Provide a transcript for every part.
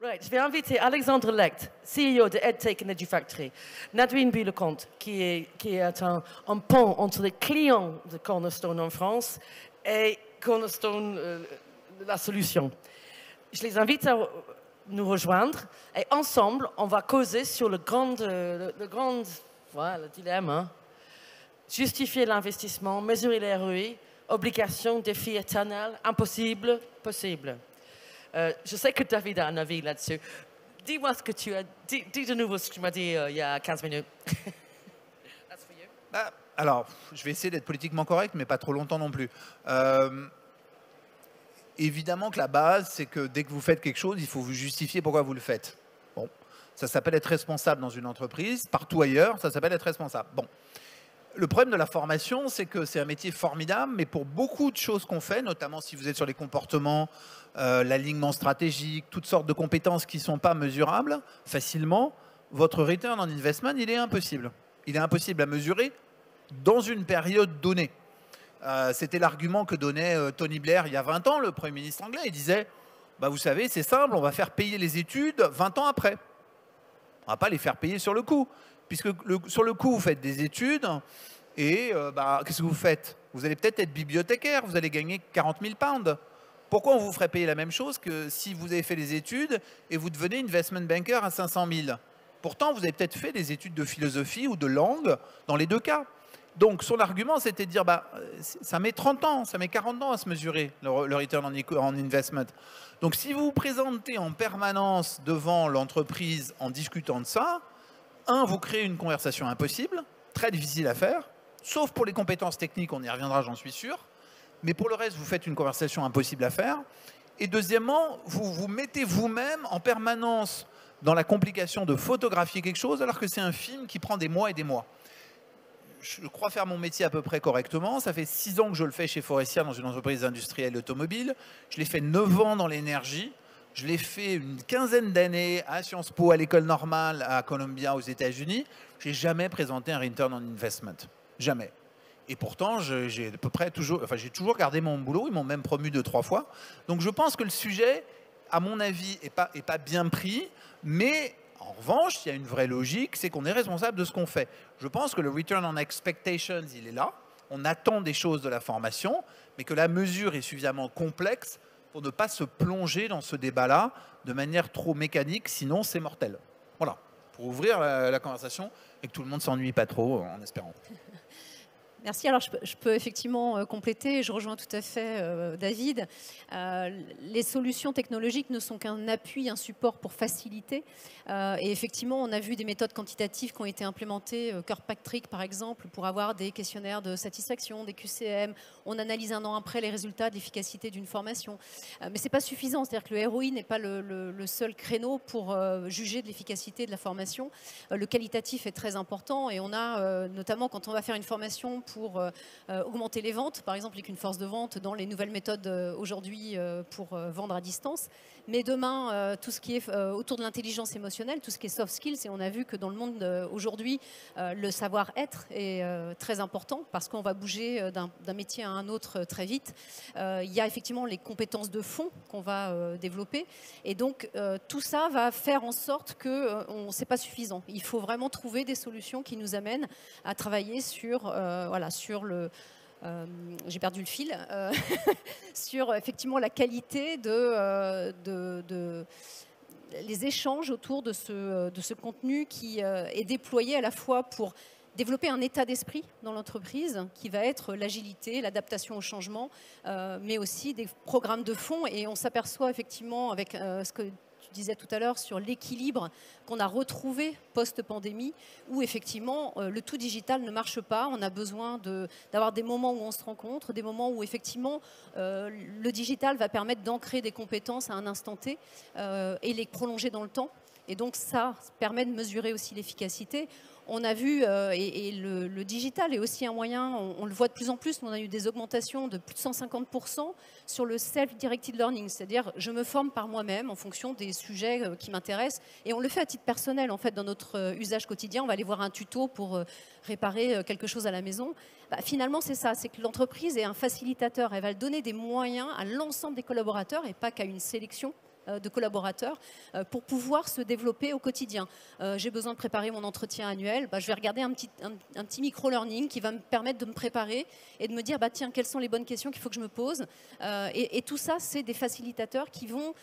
Right. Je vais inviter Alexandre Lecht, CEO de EdTech and EduFactory, Nadine Buis-Lecomte, qui est un pont entre les clients de Cornerstone en France et Cornerstone, la solution. Je les invite à nous rejoindre et ensemble, on va causer sur le grand voilà, le dilemme. Hein. Justifier l'investissement, mesurer les ROI, obligations, défis éternels, impossible, possible. Je sais que David a un avis là-dessus. Dis-moi ce que tu as dit. Dis de nouveau ce que tu m'as dit il y a 15 minutes. That's for you. Alors, je vais essayer d'être politiquement correct, mais pas trop longtemps non plus. Évidemment que la base, c'est que dès que vous faites quelque chose, il faut vous justifier pourquoi vous le faites. Bon, ça s'appelle être responsable dans une entreprise. Partout ailleurs, ça s'appelle être responsable. Bon. Le problème de la formation, c'est que c'est un métier formidable, mais pour beaucoup de choses qu'on fait, notamment si vous êtes sur les comportements, l'alignement stratégique, toutes sortes de compétences qui ne sont pas mesurables facilement, votre return on investment, il est impossible. Il est impossible à mesurer dans une période donnée. C'était l'argument que donnait Tony Blair il y a 20 ans, le Premier ministre anglais. Il disait, bah, vous savez, c'est simple, on va faire payer les études 20 ans après. On ne va pas les faire payer sur le coup. Puisque sur le coup, vous faites des études et qu'est-ce que vous faites? Vous allez peut-être être bibliothécaire, vous allez gagner 40 000 pounds. Pourquoi on vous ferait payer la même chose que si vous avez fait les études et vous devenez investment banker à 500 000? Pourtant, vous avez peut-être fait des études de philosophie ou de langue dans les deux cas. Donc, son argument, c'était de dire, ça met 30 ans, ça met 40 ans à se mesurer, le return on investment. Donc, si vous vous présentez en permanence devant l'entreprise en discutant de ça, vous créez une conversation impossible, très difficile à faire, sauf pour les compétences techniques, on y reviendra, j'en suis sûr. Mais pour le reste, vous faites une conversation impossible à faire. Et deuxièmement, vous vous mettez vous-même en permanence dans la complication de photographier quelque chose, alors que c'est un film qui prend des mois et des mois. Je crois faire mon métier à peu près correctement. Ça fait 6 ans que je le fais chez Faurecia dans une entreprise industrielle automobile. Je l'ai fait 9 ans dans l'énergie. Je l'ai fait une quinzaine d'années à Sciences Po, à l'école normale, à Columbia, aux États-Unis. Je n'ai jamais présenté un return on investment. Jamais. Et pourtant, j'ai à peu près toujours, j'ai toujours gardé mon boulot. Ils m'ont même promu 2-3 fois. Donc je pense que le sujet, à mon avis, n'est pas bien pris. Mais en revanche, il y a une vraie logique, c'est qu'on est responsable de ce qu'on fait. Je pense que le return on expectations, il est là. On attend des choses de la formation, mais que la mesure est suffisamment complexe pour ne pas se plonger dans ce débat-là de manière trop mécanique, sinon c'est mortel. Voilà, pour ouvrir la conversation et que tout le monde ne s'ennuie pas trop, en espérant. Merci. Alors, je peux effectivement compléter. Je rejoins tout à fait David. Les solutions technologiques ne sont qu'un appui, un support pour faciliter. Et effectivement, on a vu des méthodes quantitatives qui ont été implémentées, Kirkpatrick par exemple, pour avoir des questionnaires de satisfaction, des QCM. On analyse 1 an après les résultats de l'efficacité d'une formation. Mais ce n'est pas suffisant. C'est-à-dire que le ROI n'est pas le seul créneau pour juger de l'efficacité de la formation. Le qualitatif est très important. Et on a, notamment quand on va faire une formation pour augmenter les ventes, par exemple avec une force de vente dans les nouvelles méthodes aujourd'hui pour vendre à distance. Mais demain, tout ce qui est autour de l'intelligence émotionnelle, tout ce qui est soft skills, et on a vu que dans le monde aujourd'hui, le savoir-être est très important parce qu'on va bouger d'un métier à un autre très vite. Il y a effectivement les compétences de fond qu'on va développer. Et donc, tout ça va faire en sorte que c'est pas suffisant. Il faut vraiment trouver des solutions qui nous amènent à travailler sur, voilà, sur le... j'ai perdu le fil, sur effectivement la qualité les échanges autour de ce contenu qui est déployé à la fois pour développer un état d'esprit dans l'entreprise qui va être l'agilité, l'adaptation au changement, mais aussi des programmes de fond. Et on s'aperçoit effectivement avec ce que tu disais tout à l'heure sur l'équilibre qu'on a retrouvé post-pandémie, où effectivement le tout digital ne marche pas. On a besoin d'avoir des moments où on se rencontre, des moments où effectivement le digital va permettre d'ancrer des compétences à un instant T et les prolonger dans le temps. Et donc ça permet de mesurer aussi l'efficacité. On a vu, et le digital est aussi un moyen, on le voit de plus en plus, on a eu des augmentations de plus de 150% sur le self-directed learning, c'est-à-dire je me forme par moi-même en fonction des sujets qui m'intéressent, et on le fait à titre personnel en fait dans notre usage quotidien. On va aller voir un tuto pour réparer quelque chose à la maison. Finalement c'est ça, c'est que l'entreprise est un facilitateur, elle va donner des moyens à l'ensemble des collaborateurs et pas qu'à une sélection de collaborateurs pour pouvoir se développer au quotidien. J'ai besoin de préparer mon entretien annuel, je vais regarder un petit micro-learning qui va me permettre de me préparer et de me dire, tiens, quelles sont les bonnes questions qu'il faut que je me pose. Et tout ça, c'est des facilitateurs qui vont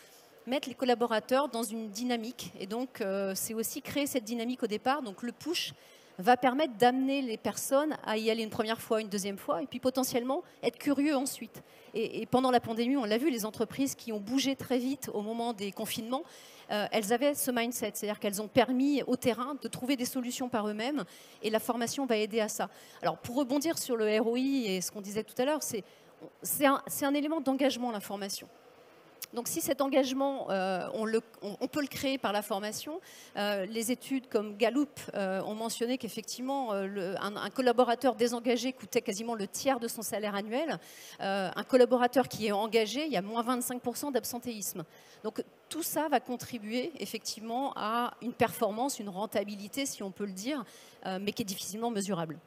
mettre les collaborateurs dans une dynamique. Et donc, c'est aussi créer cette dynamique au départ. Donc, le push va permettre d'amener les personnes à y aller une première fois, une deuxième fois, et puis potentiellement être curieux ensuite. Et pendant la pandémie, on l'a vu, les entreprises qui ont bougé très vite au moment des confinements, elles avaient ce mindset, c'est-à-dire qu'elles ont permis au terrain de trouver des solutions par eux-mêmes, et la formation va aider à ça. Alors, pour rebondir sur le ROI et ce qu'on disait tout à l'heure, c'est un élément d'engagement, la formation. Donc si cet engagement, on peut le créer par la formation, les études comme Gallup ont mentionné qu'effectivement, un collaborateur désengagé coûtait quasiment le tiers de son salaire annuel. Un collaborateur qui est engagé, il y a moins 25% d'absentéisme. Donc tout ça va contribuer effectivement à une performance, une rentabilité, si on peut le dire, mais qui est difficilement mesurable.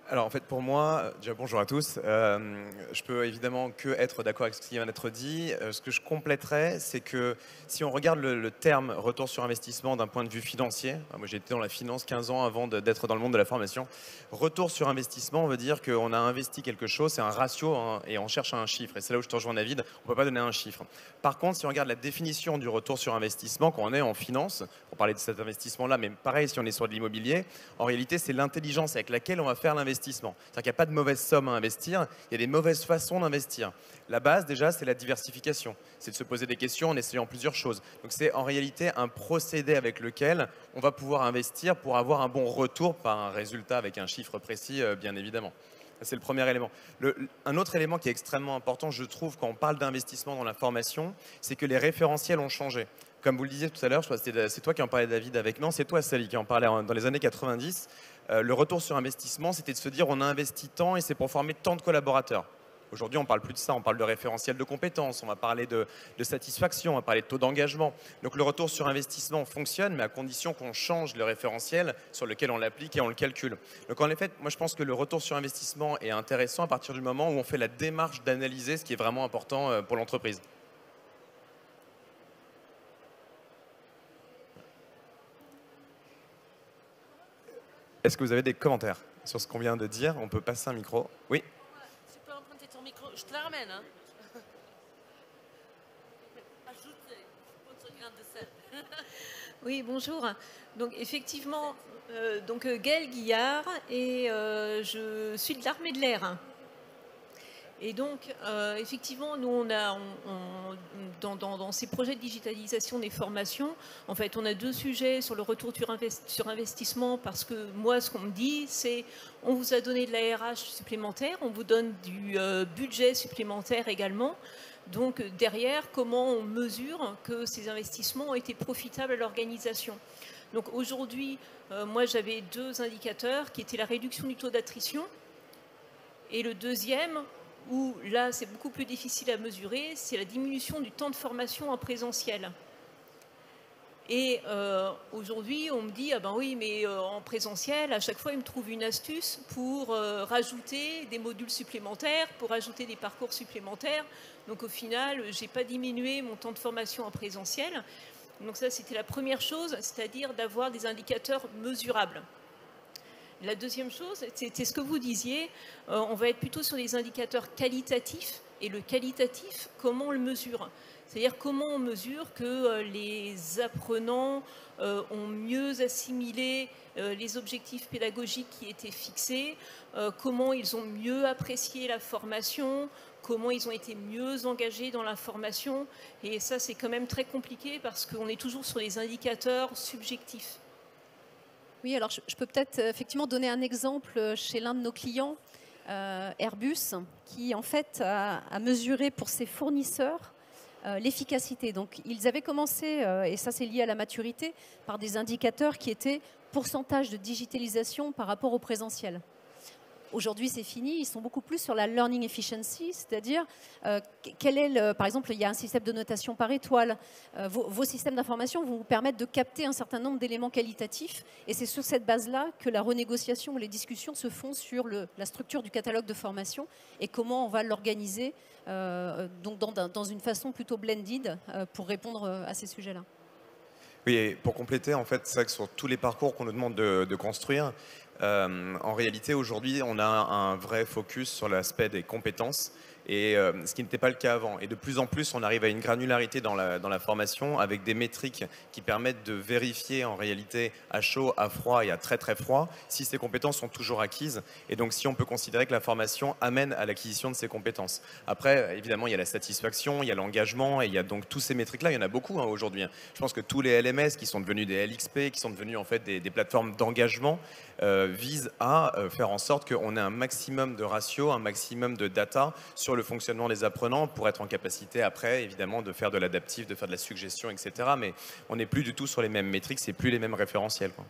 Alors en fait pour moi, déjà bonjour à tous, je peux évidemment que être d'accord avec ce qui vient d'être dit. Ce que je compléterais, c'est que si on regarde le terme retour sur investissement d'un point de vue financier, moi j'ai été dans la finance 15 ans avant d'être dans le monde de la formation, retour sur investissement veut dire qu'on a investi quelque chose, c'est un ratio hein, et on cherche un chiffre. Et c'est là où je te rejoins David, on ne peut pas donner un chiffre. Par contre, si on regarde la définition du retour sur investissement quand on est en finance, pour parler de cet investissement-là, mais pareil si on est sur de l'immobilier, en réalité c'est l'intelligence avec laquelle on va faire l'investissement. C'est-à-dire qu'il n'y a pas de mauvaise somme à investir, il y a des mauvaises façons d'investir. La base, déjà, c'est la diversification. C'est de se poser des questions en essayant plusieurs choses. Donc c'est en réalité un procédé avec lequel on va pouvoir investir pour avoir un bon retour, pas un résultat avec un chiffre précis, bien évidemment. C'est le premier élément. Un autre élément qui est extrêmement important, je trouve, quand on parle d'investissement dans la formation, c'est que les référentiels ont changé. Comme vous le disiez tout à l'heure, je crois que c'est toi qui en parlais, David, avec... Non, c'est toi, Sally, qui en parlait dans les années 90. Le retour sur investissement, c'était de se dire on a investi tant et c'est pour former tant de collaborateurs. Aujourd'hui, on ne parle plus de ça, on parle de référentiel de compétences, on va parler de satisfaction, on va parler de taux d'engagement. Donc le retour sur investissement fonctionne, mais à condition qu'on change le référentiel sur lequel on l'applique et on le calcule. Donc en effet, moi je pense que le retour sur investissement est intéressant à partir du moment où on fait la démarche d'analyser ce qui est vraiment important pour l'entreprise. Est-ce que vous avez des commentaires sur ce qu'on vient de dire? On peut passer un micro. Oui. Tu peux emprunter ton micro, je te la ramène. Hein. Ajoutez, votre grain de sel. Oui, bonjour. Donc effectivement, Gaëlle Guillard et je suis de l'armée de l'air. Et donc, effectivement, nous, dans ces projets de digitalisation des formations, en fait, on a deux sujets sur le retour sur investissement, parce que moi, ce qu'on me dit, c'est on vous a donné de la RH supplémentaire, on vous donne du budget supplémentaire également. Donc, derrière, comment on mesure que ces investissements ont été profitables à l'organisation? Donc, aujourd'hui, moi, j'avais deux indicateurs qui étaient la réduction du taux d'attrition et le deuxième, où là c'est beaucoup plus difficile à mesurer, c'est la diminution du temps de formation en présentiel. Et aujourd'hui on me dit ah ben oui mais en présentiel à chaque fois ils me trouvent une astuce pour rajouter des modules supplémentaires, pour rajouter des parcours supplémentaires. Donc au final j'ai pas diminué mon temps de formation en présentiel. Donc ça c'était la première chose, c'est-à-dire d'avoir des indicateurs mesurables. La deuxième chose, c'était ce que vous disiez, on va être plutôt sur des indicateurs qualitatifs. Et le qualitatif, comment on le mesure? C'est-à-dire comment on mesure que les apprenants ont mieux assimilé les objectifs pédagogiques qui étaient fixés, comment ils ont mieux apprécié la formation, comment ils ont été mieux engagés dans la formation. Et ça, c'est quand même très compliqué parce qu'on est toujours sur les indicateurs subjectifs. Oui, alors je peux peut-être effectivement donner un exemple chez l'un de nos clients, Airbus, qui en fait a mesuré pour ses fournisseurs l'efficacité. Donc ils avaient commencé, et ça c'est lié à la maturité, par des indicateurs qui étaient pourcentage de digitalisation par rapport au présentiel. Aujourd'hui, c'est fini. Ils sont beaucoup plus sur la learning efficiency, c'est-à-dire, par exemple, il y a un système de notation par étoile. Vos systèmes d'information vont vous permettre de capter un certain nombre d'éléments qualitatifs. Et c'est sur cette base-là que la renégociation ou les discussions se font sur la structure du catalogue de formation et comment on va l'organiser donc dans une façon plutôt blended pour répondre à ces sujets-là. Oui, et pour compléter, en fait, c'est vrai que sur tous les parcours qu'on nous demande de construire, en réalité, aujourd'hui, on a un vrai focus sur l'aspect des compétences, et ce qui n'était pas le cas avant. Et de plus en plus, on arrive à une granularité dans la formation avec des métriques qui permettent de vérifier en réalité à chaud, à froid et à très très froid si ces compétences sont toujours acquises. Et donc, si on peut considérer que la formation amène à l'acquisition de ces compétences. Après, évidemment, il y a la satisfaction, il y a l'engagement, et il y a donc tous ces métriques-là. Il y en a beaucoup aujourd'hui. Je pense que tous les LMS qui sont devenus des LXP, qui sont devenus en fait des plateformes d'engagement, vise à faire en sorte qu'on ait un maximum de ratios, un maximum de data sur le fonctionnement des apprenants pour être en capacité après, évidemment, de faire de l'adaptif, de faire de la suggestion, etc. Mais on n'est plus du tout sur les mêmes métriques, c'est plus les mêmes référentiels, quoi.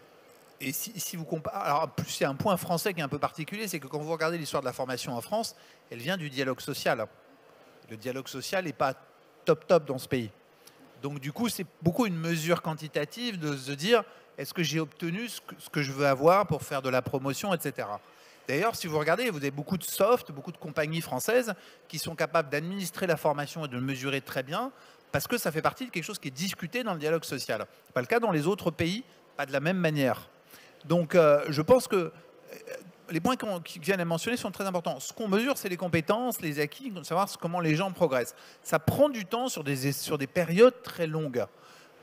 Et si vous comparez, alors plus il y a un point français qui est un peu particulier, c'est que quand vous regardez l'histoire de la formation en France, elle vient du dialogue social. Le dialogue social n'est pas top dans ce pays. Donc du coup, c'est beaucoup une mesure quantitative de se dire, est-ce que j'ai obtenu ce que je veux avoir pour faire de la promotion, etc. D'ailleurs, si vous regardez, vous avez beaucoup de soft, beaucoup de compagnies françaises qui sont capables d'administrer la formation et de le mesurer très bien, parce que ça fait partie de quelque chose qui est discuté dans le dialogue social. Ce n'est pas le cas dans les autres pays, pas de la même manière. Donc, je pense que les points qui viennent à mentionner sont très importants. Ce qu'on mesure, c'est les compétences, les acquis, savoir comment les gens progressent. Ça prend du temps sur des périodes très longues.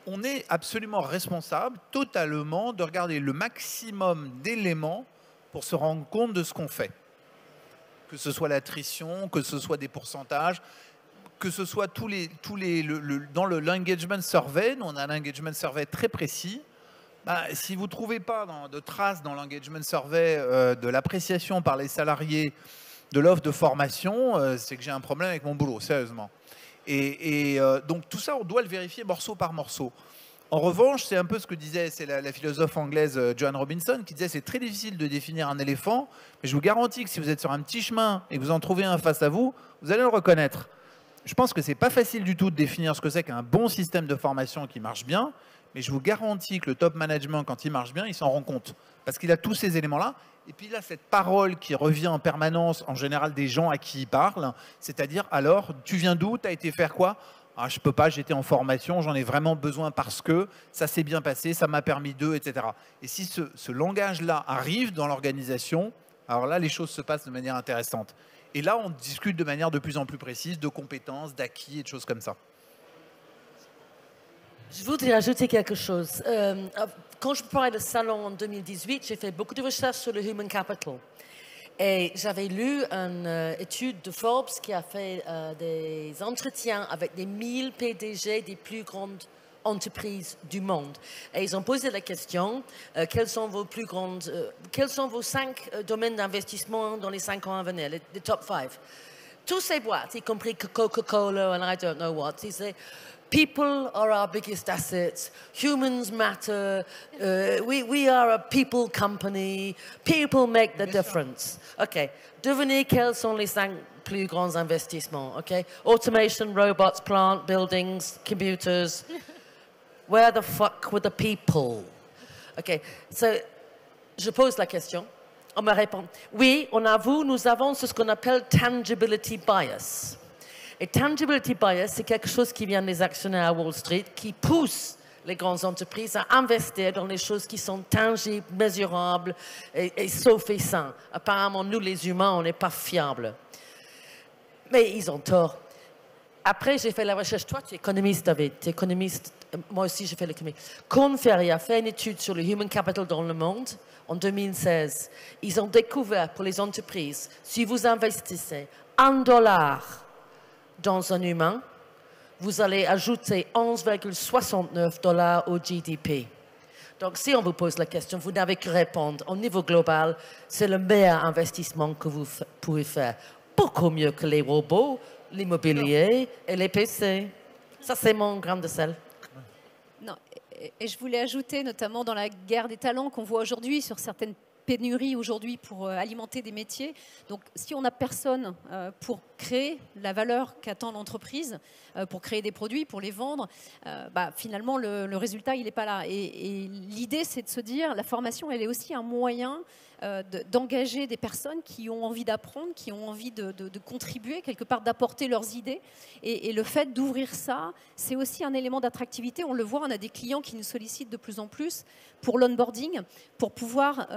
On est absolument responsable, totalement, de regarder le maximum d'éléments pour se rendre compte de ce qu'on fait. Que ce soit l'attrition, que ce soit des pourcentages, que ce soit dans l'engagement survey, nous on a un engagement survey très précis. Si vous ne trouvez pas de traces dans l'engagement survey de l'appréciation par les salariés de l'offre de formation, c'est que j'ai un problème avec mon boulot, sérieusement. Et donc tout ça, on doit le vérifier morceau par morceau. En revanche, c'est un peu ce que disait la philosophe anglaise Joanne Robinson, qui disait c'est très difficile de définir un éléphant, mais je vous garantis que si vous êtes sur un petit chemin et que vous en trouvez un face à vous, vous allez le reconnaître. Je pense que c'est pas facile du tout de définir ce que c'est qu'un bon système de formation qui marche bien, mais je vous garantis que le top management, quand il marche bien, il s'en rend compte. Parce qu'il a tous ces éléments-là. Et puis il a cette parole qui revient en permanence, en général des gens à qui il parle, c'est-à-dire, alors, tu viens d'où? Tu as été faire quoi? Ah, je peux pas, j'étais en formation, j'en ai vraiment besoin parce que ça s'est bien passé, ça m'a permis d'eux, etc. Et si ce langage-là arrive dans l'organisation, alors là, les choses se passent de manière intéressante. Et là, on discute de manière de plus en plus précise de compétences, d'acquis et de choses comme ça. Je voudrais ajouter quelque chose. Quand je parlais de salon en 2018, j'ai fait beaucoup de recherches sur le human capital. Et j'avais lu une étude de Forbes qui a fait des entretiens avec des 1000 PDG des plus grandes entreprises du monde. Et ils ont posé la question, quels sont vos 5 domaines d'investissement dans les 5 ans à venir, les top 5. Tous ces boîtes, y compris Coca-Cola and I don't know what, ils disaient, people are our biggest assets. Humans matter. We are a people company. People make the difference. OK. Devinez quels sont les 5 plus grands investissements. OK. Automation, robots, plant, buildings, computers. Where the fuck were the people? OK. So, je pose la question. On me répond. Oui, nous avons ce qu'on appelle tangibility bias. Et tangibility bias, c'est quelque chose qui vient des actionnaires à Wall Street, qui pousse les grandes entreprises à investir dans les choses qui sont tangibles, mesurables et sauf et sain. Apparemment, nous, les humains, on n'est pas fiables. Mais ils ont tort. Après, j'ai fait la recherche. Toi, tu es économiste, David. Tu es économiste. Moi aussi, j'ai fait l'économie. Korn Ferry a fait une étude sur le human capital dans le monde en 2016. Ils ont découvert pour les entreprises, si vous investissez $1 dans un humain, vous allez ajouter 11,69 $ au GDP. Donc, si on vous pose la question, vous n'avez que répondre. Au niveau global, c'est le meilleur investissement que vous pouvez faire. Beaucoup mieux que les robots, l'immobilier et les PC. Ça, c'est mon grain de sel. Non, et je voulais ajouter, notamment dans la guerre des talents qu'on voit aujourd'hui sur certaines pénurie aujourd'hui pour alimenter des métiers. Donc, si on n'a personne pour créer la valeur qu'attend l'entreprise, pour créer des produits, pour les vendre, finalement, le résultat, il n'est pas là. Et l'idée, c'est de se dire, la formation, elle est aussi un moyen d'engager des personnes qui ont envie d'apprendre, qui ont envie de contribuer, quelque part d'apporter leurs idées. Et le fait d'ouvrir ça, c'est aussi un élément d'attractivité. On le voit, on a des clients qui nous sollicitent de plus en plus pour l'onboarding, pour pouvoir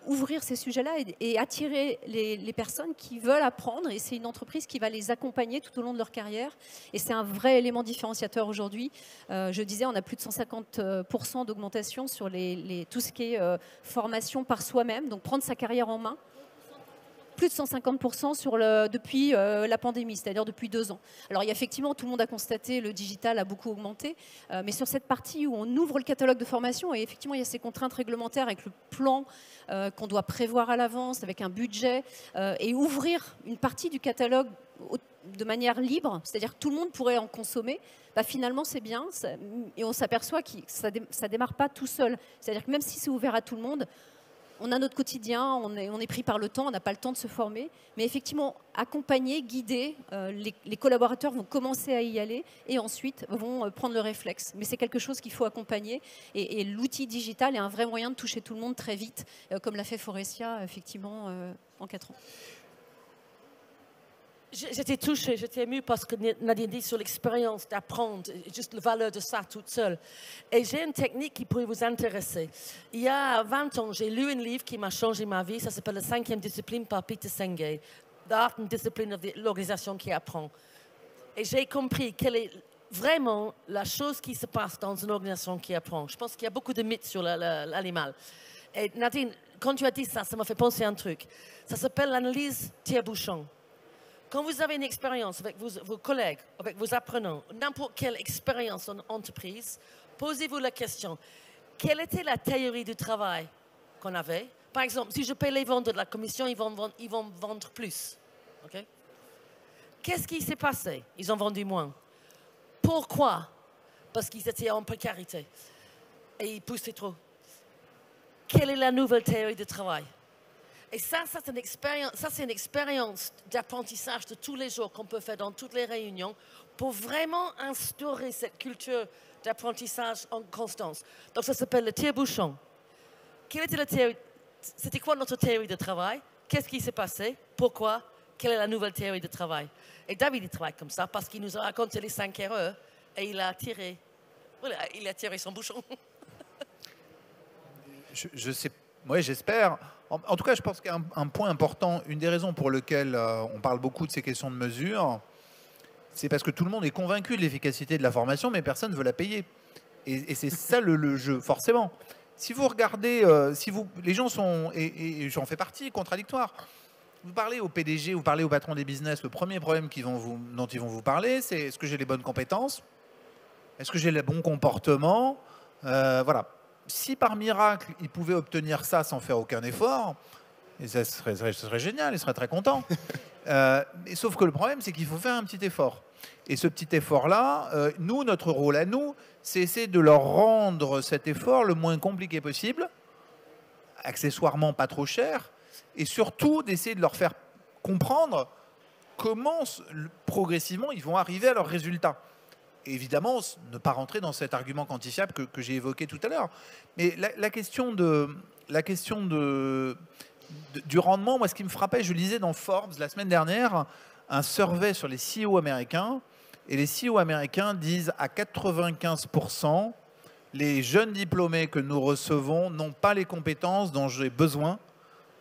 ouvrir ces sujets-là et attirer les personnes qui veulent apprendre. Et c'est une entreprise qui va les accompagner tout au long de leur carrière. Et c'est un vrai élément différenciateur aujourd'hui. Je disais, on a plus de 150% d'augmentation sur tout ce qui est formation par soi-même. Donc, prendre sa carrière en main. Plus de 150% depuis la pandémie, c'est-à-dire depuis 2 ans. Alors, il y a effectivement, tout le monde a constaté, le digital a beaucoup augmenté, mais sur cette partie où on ouvre le catalogue de formation, et effectivement, il y a ces contraintes réglementaires avec le plan qu'on doit prévoir à l'avance, avec un budget, et ouvrir une partie du catalogue de manière libre, c'est-à-dire que tout le monde pourrait en consommer, finalement, c'est bien, et on s'aperçoit que ça ne démarre pas tout seul. C'est-à-dire que même si c'est ouvert à tout le monde, on a notre quotidien, on est pris par le temps, on n'a pas le temps de se former. Mais effectivement, accompagner, guider, les collaborateurs vont commencer à y aller et ensuite vont prendre le réflexe. Mais c'est quelque chose qu'il faut accompagner. Et l'outil digital est un vrai moyen de toucher tout le monde très vite, comme l'a fait Faurecia, effectivement, en 4 ans. J'étais touchée, j'étais émue parce que Nadine dit sur l'expérience d'apprendre, juste la valeur de ça toute seule. Et j'ai une technique qui pourrait vous intéresser. Il y a 20 ans, j'ai lu un livre qui m'a changé ma vie. Ça s'appelle « La 5e discipline » par Peter Senge. « The Art and Discipline of l'organisation qui apprend ». Et j'ai compris quelle est vraiment la chose qui se passe dans une organisation qui apprend. Je pense qu'il y a beaucoup de mythes sur l'animal. Et Nadine, quand tu as dit ça, ça m'a fait penser à un truc. Ça s'appelle l'analyse tire-bouchon. Quand vous avez une expérience avec vos collègues, avec vos apprenants, n'importe quelle expérience en entreprise, posez-vous la question, quelle était la théorie du travail qu'on avait? Par exemple, si je paye les vendeurs de la commission, ils vont vendre plus. Okay? Qu'est-ce qui s'est passé? Ils ont vendu moins. Pourquoi? Parce qu'ils étaient en précarité et ils poussaient trop. Quelle est la nouvelle théorie du travail? Et ça, c'est une expérience d'apprentissage de tous les jours qu'on peut faire dans toutes les réunions pour vraiment instaurer cette culture d'apprentissage en constance. Donc, ça s'appelle le tire-bouchon. Quelle était la théorie? C'était quoi notre théorie de travail? Qu'est-ce qui s'est passé? Pourquoi? Quelle est la nouvelle théorie de travail? Et David, il travaille comme ça parce qu'il nous a raconté les 5 erreurs et il a tiré son bouchon. Je sais, moi j'espère. En tout cas, je pense qu'un point important, une des raisons pour lesquelles on parle beaucoup de ces questions de mesure, c'est parce que tout le monde est convaincu de l'efficacité de la formation, mais personne ne veut la payer. Et c'est ça le jeu, forcément. Si vous regardez, les gens sont, et j'en fais partie, contradictoires. Vous parlez au PDG, vous parlez au patron des business, le premier problème dont ils vont vous parler, c'est est-ce que j'ai les bonnes compétences? Est-ce que j'ai le bon comportement? Voilà. Si par miracle, ils pouvaient obtenir ça sans faire aucun effort, et ça serait génial, ils seraient très contents. Sauf que le problème, c'est qu'il faut faire un petit effort. Et ce petit effort-là, notre rôle à nous, c'est essayer de leur rendre cet effort le moins compliqué possible, accessoirement pas trop cher, et surtout d'essayer de leur faire comprendre comment progressivement ils vont arriver à leurs résultats. Et évidemment, ne pas rentrer dans cet argument quantifiable que j'ai évoqué tout à l'heure. Mais la question du rendement, moi, ce qui me frappait, je lisais dans Forbes la semaine dernière un survey sur les CEO américains. Et les CEO américains disent à 95%, les jeunes diplômés que nous recevons n'ont pas les compétences dont j'ai besoin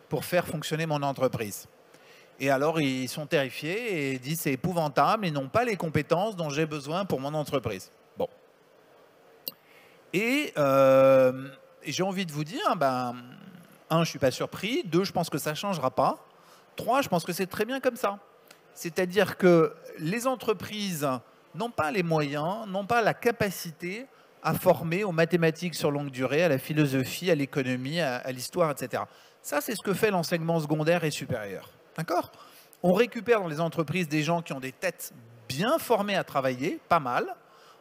pour faire fonctionner mon entreprise. Et alors, ils sont terrifiés et disent c'est épouvantable, ils n'ont pas les compétences dont j'ai besoin pour mon entreprise. Bon. Et j'ai envie de vous dire, 1, je ne suis pas surpris. 2, je pense que ça ne changera pas. 3, je pense que c'est très bien comme ça. C'est-à-dire que les entreprises n'ont pas les moyens, n'ont pas la capacité à former aux mathématiques sur longue durée, à la philosophie, à l'économie, à l'histoire, etc. Ça, c'est ce que fait l'enseignement secondaire et supérieur. D'accord? On récupère dans les entreprises des gens qui ont des têtes bien formées à travailler, pas mal.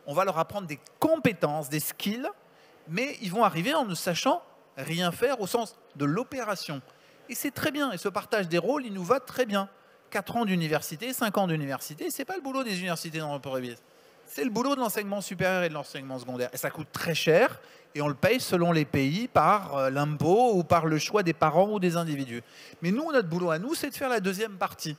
On va leur apprendre des compétences, des skills, mais ils vont arriver en ne sachant rien faire au sens de l'opération. Et c'est très bien. Et ce partage des rôles, il nous va très bien. 4 ans d'université, 5 ans d'université, c'est pas le boulot des universités dans l'entreprise. C'est le boulot de l'enseignement supérieur et de l'enseignement secondaire. Et ça coûte très cher et on le paye selon les pays par l'impôt ou par le choix des parents ou des individus. Mais nous, notre boulot à nous, c'est de faire la deuxième partie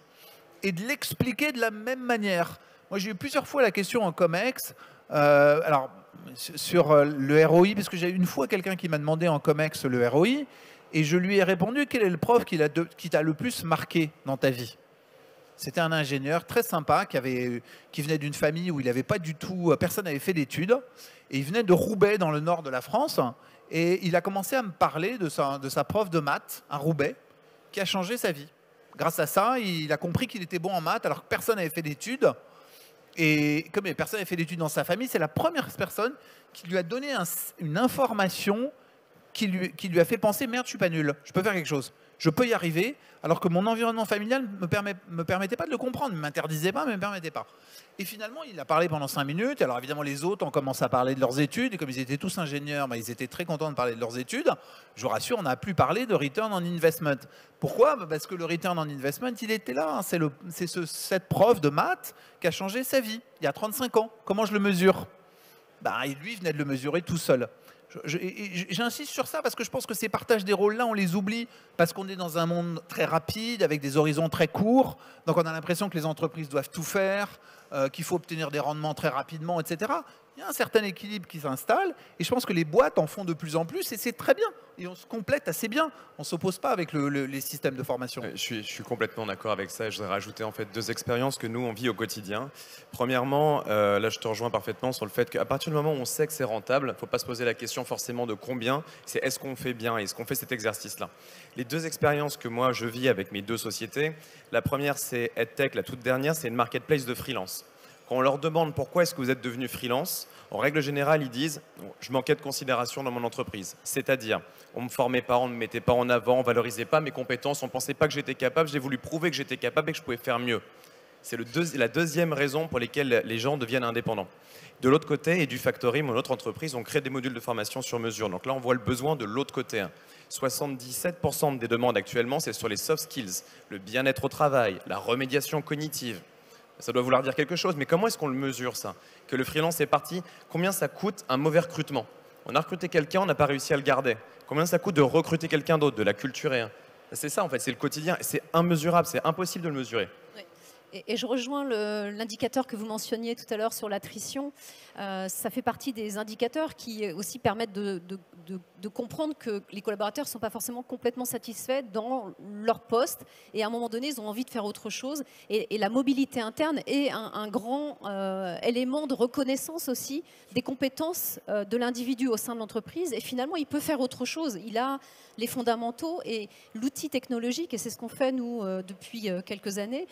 et de l'expliquer de la même manière. Moi, j'ai eu plusieurs fois la question en COMEX, alors sur le ROI, parce que j'ai une fois quelqu'un qui m'a demandé en COMEX le ROI, et je lui ai répondu quel est le prof qui t'a le plus marqué dans ta vie. C'était un ingénieur très sympa qui venait d'une famille où il n'avait pas du tout, personne n'avait fait d'études, et il venait de Roubaix dans le nord de la France, et il a commencé à me parler de sa prof de maths, un Roubaix, qui a changé sa vie. Grâce à ça, il a compris qu'il était bon en maths alors que personne n'avait fait d'études. Et comme personne n'avait fait d'études dans sa famille, c'est la première personne qui lui a donné une information qui lui a fait penser « Merde, je suis pas nul, je peux faire quelque chose, je peux y arriver », alors que mon environnement familial ne me permettait pas de le comprendre, ne m'interdisait pas, mais ne me permettait pas. Et finalement, il a parlé pendant 5 minutes. Alors évidemment, les autres ont commencé à parler de leurs études. Et comme ils étaient tous ingénieurs, ils étaient très contents de parler de leurs études. Je vous rassure, on n'a plus parlé de return on investment. Pourquoi ? Parce que le return on investment, il était là. C'est cette prof de maths qui a changé sa vie il y a 35 ans. Comment je le mesure ? Lui venait de le mesurer tout seul. J'insiste sur ça parce que je pense que ces partages des rôles-là, on les oublie parce qu'on est dans un monde très rapide, avec des horizons très courts. Donc on a l'impression que les entreprises doivent tout faire, qu'il faut obtenir des rendements très rapidement, etc. Il y a un certain équilibre qui s'installe et je pense que les boîtes en font de plus en plus et c'est très bien. Et on se complète assez bien. On ne s'oppose pas avec les systèmes de formation. Je suis complètement d'accord avec ça. Je voudrais rajouter en fait 2 expériences que nous, on vit au quotidien. Premièrement, là, je te rejoins parfaitement sur le fait qu'à partir du moment où on sait que c'est rentable, il ne faut pas se poser la question forcément de combien, c'est est-ce qu'on fait bien, est-ce qu'on fait cet exercice-là. Les 2 expériences que moi, je vis avec mes 2 sociétés, la première, c'est EdTech, la toute dernière, c'est une marketplace de freelance. Quand on leur demande pourquoi est-ce que vous êtes devenu freelance, en règle générale, ils disent « je manquais de considération dans mon entreprise ». C'est-à-dire, on ne me formait pas, on ne me mettait pas en avant, on ne valorisait pas mes compétences, on ne pensait pas que j'étais capable, j'ai voulu prouver que j'étais capable et que je pouvais faire mieux. C'est la deuxième raison pour laquelle les gens deviennent indépendants. De l'autre côté, EduFactory, mon autre entreprise, on crée des modules de formation sur mesure. Donc là, on voit le besoin de l'autre côté. 77% des demandes actuellement, c'est sur les soft skills, le bien-être au travail, la remédiation cognitive. Ça doit vouloir dire quelque chose, mais comment est-ce qu'on le mesure ça ? Que le freelance est parti, combien ça coûte un mauvais recrutement ? On a recruté quelqu'un, on n'a pas réussi à le garder. Combien ça coûte de recruter quelqu'un d'autre, de l'acculturer ? C'est ça en fait, c'est le quotidien. C'est immesurable, c'est impossible de le mesurer. Oui. Et je rejoins l'indicateur que vous mentionniez tout à l'heure sur l'attrition. Ça fait partie des indicateurs qui aussi permettent de comprendre que les collaborateurs ne sont pas forcément complètement satisfaits dans leur poste et à un moment donné, ils ont envie de faire autre chose. Et la mobilité interne est un grand élément de reconnaissance aussi des compétences de l'individu au sein de l'entreprise. Et finalement, il peut faire autre chose. Il a les fondamentaux et l'outil technologique, et c'est ce qu'on fait nous depuis quelques années.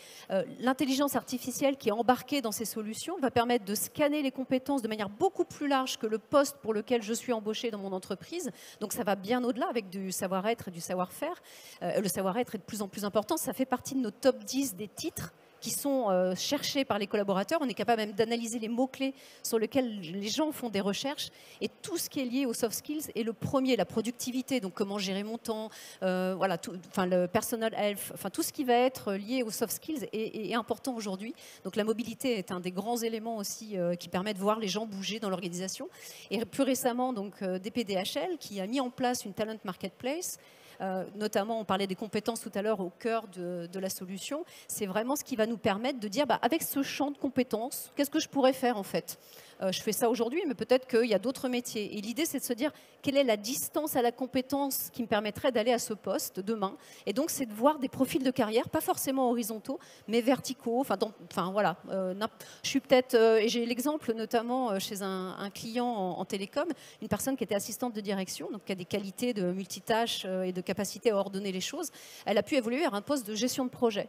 L'intelligence artificielle qui est embarquée dans ces solutions va permettre de scanner les compétences de manière beaucoup plus large que le poste pour lequel je suis embauché dans mon entreprise. Donc ça va bien au-delà avec du savoir-être et du savoir-faire. Le savoir-être est de plus en plus important. Ça fait partie de nos top 10 des titres qui sont cherchés par les collaborateurs. On est capable même d'analyser les mots-clés sur lesquels les gens font des recherches. Et tout ce qui est lié aux soft skills est le premier, la productivité, donc comment gérer mon temps, voilà, le personal health, tout ce qui va être lié aux soft skills est important aujourd'hui. Donc la mobilité est un des grands éléments aussi qui permet de voir les gens bouger dans l'organisation. Et plus récemment, donc, DPDHL qui a mis en place une talent marketplace. Notamment, on parlait des compétences tout à l'heure au cœur de la solution. C'est vraiment ce qui va nous permettre de dire, avec ce champ de compétences, qu'est-ce que je pourrais faire en fait ? Je fais ça aujourd'hui, mais peut-être qu'il y a d'autres métiers. Et l'idée, c'est de se dire, quelle est la distance à la compétence qui me permettrait d'aller à ce poste demain ? Et donc, c'est de voir des profils de carrière, pas forcément horizontaux, mais verticaux. Voilà. Je suis peut-être, et j'ai l'exemple notamment chez un client en télécom, une personne qui était assistante de direction, donc qui a des qualités de multitâche et de capacité à ordonner les choses. Elle a pu évoluer vers un poste de gestion de projet.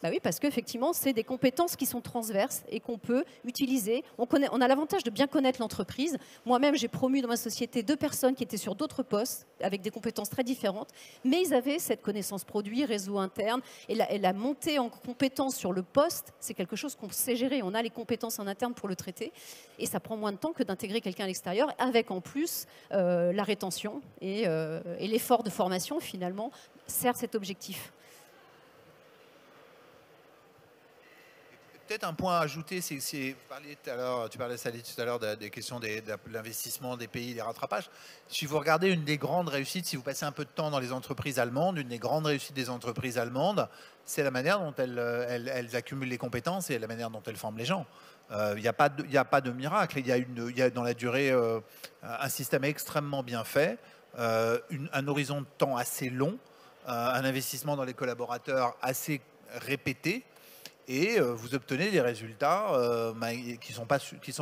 Bah oui, parce qu'effectivement, c'est des compétences qui sont transverses et qu'on peut utiliser. On a l'avantage de bien connaître l'entreprise. Moi-même, j'ai promu dans ma société 2 personnes qui étaient sur d'autres postes avec des compétences très différentes, mais ils avaient cette connaissance produit, réseau interne, et la montée en compétences sur le poste, c'est quelque chose qu'on sait gérer. On a les compétences en interne pour le traiter, et ça prend moins de temps que d'intégrer quelqu'un à l'extérieur, avec en plus la rétention et l'effort de formation, finalement, sert cet objectif. Peut-être un point à ajouter, c'est tu parlais Sally, tout à l'heure des questions de l'investissement des pays, des rattrapages. Si vous regardez une des grandes réussites, si vous passez un peu de temps dans les entreprises allemandes, une des grandes réussites des entreprises allemandes, c'est la manière dont elles accumulent les compétences et la manière dont elles forment les gens. Il n'y a pas de miracle. Il y a dans la durée un système extrêmement bien fait, un horizon de temps assez long, un investissement dans les collaborateurs assez répété, et vous obtenez des résultats qui sont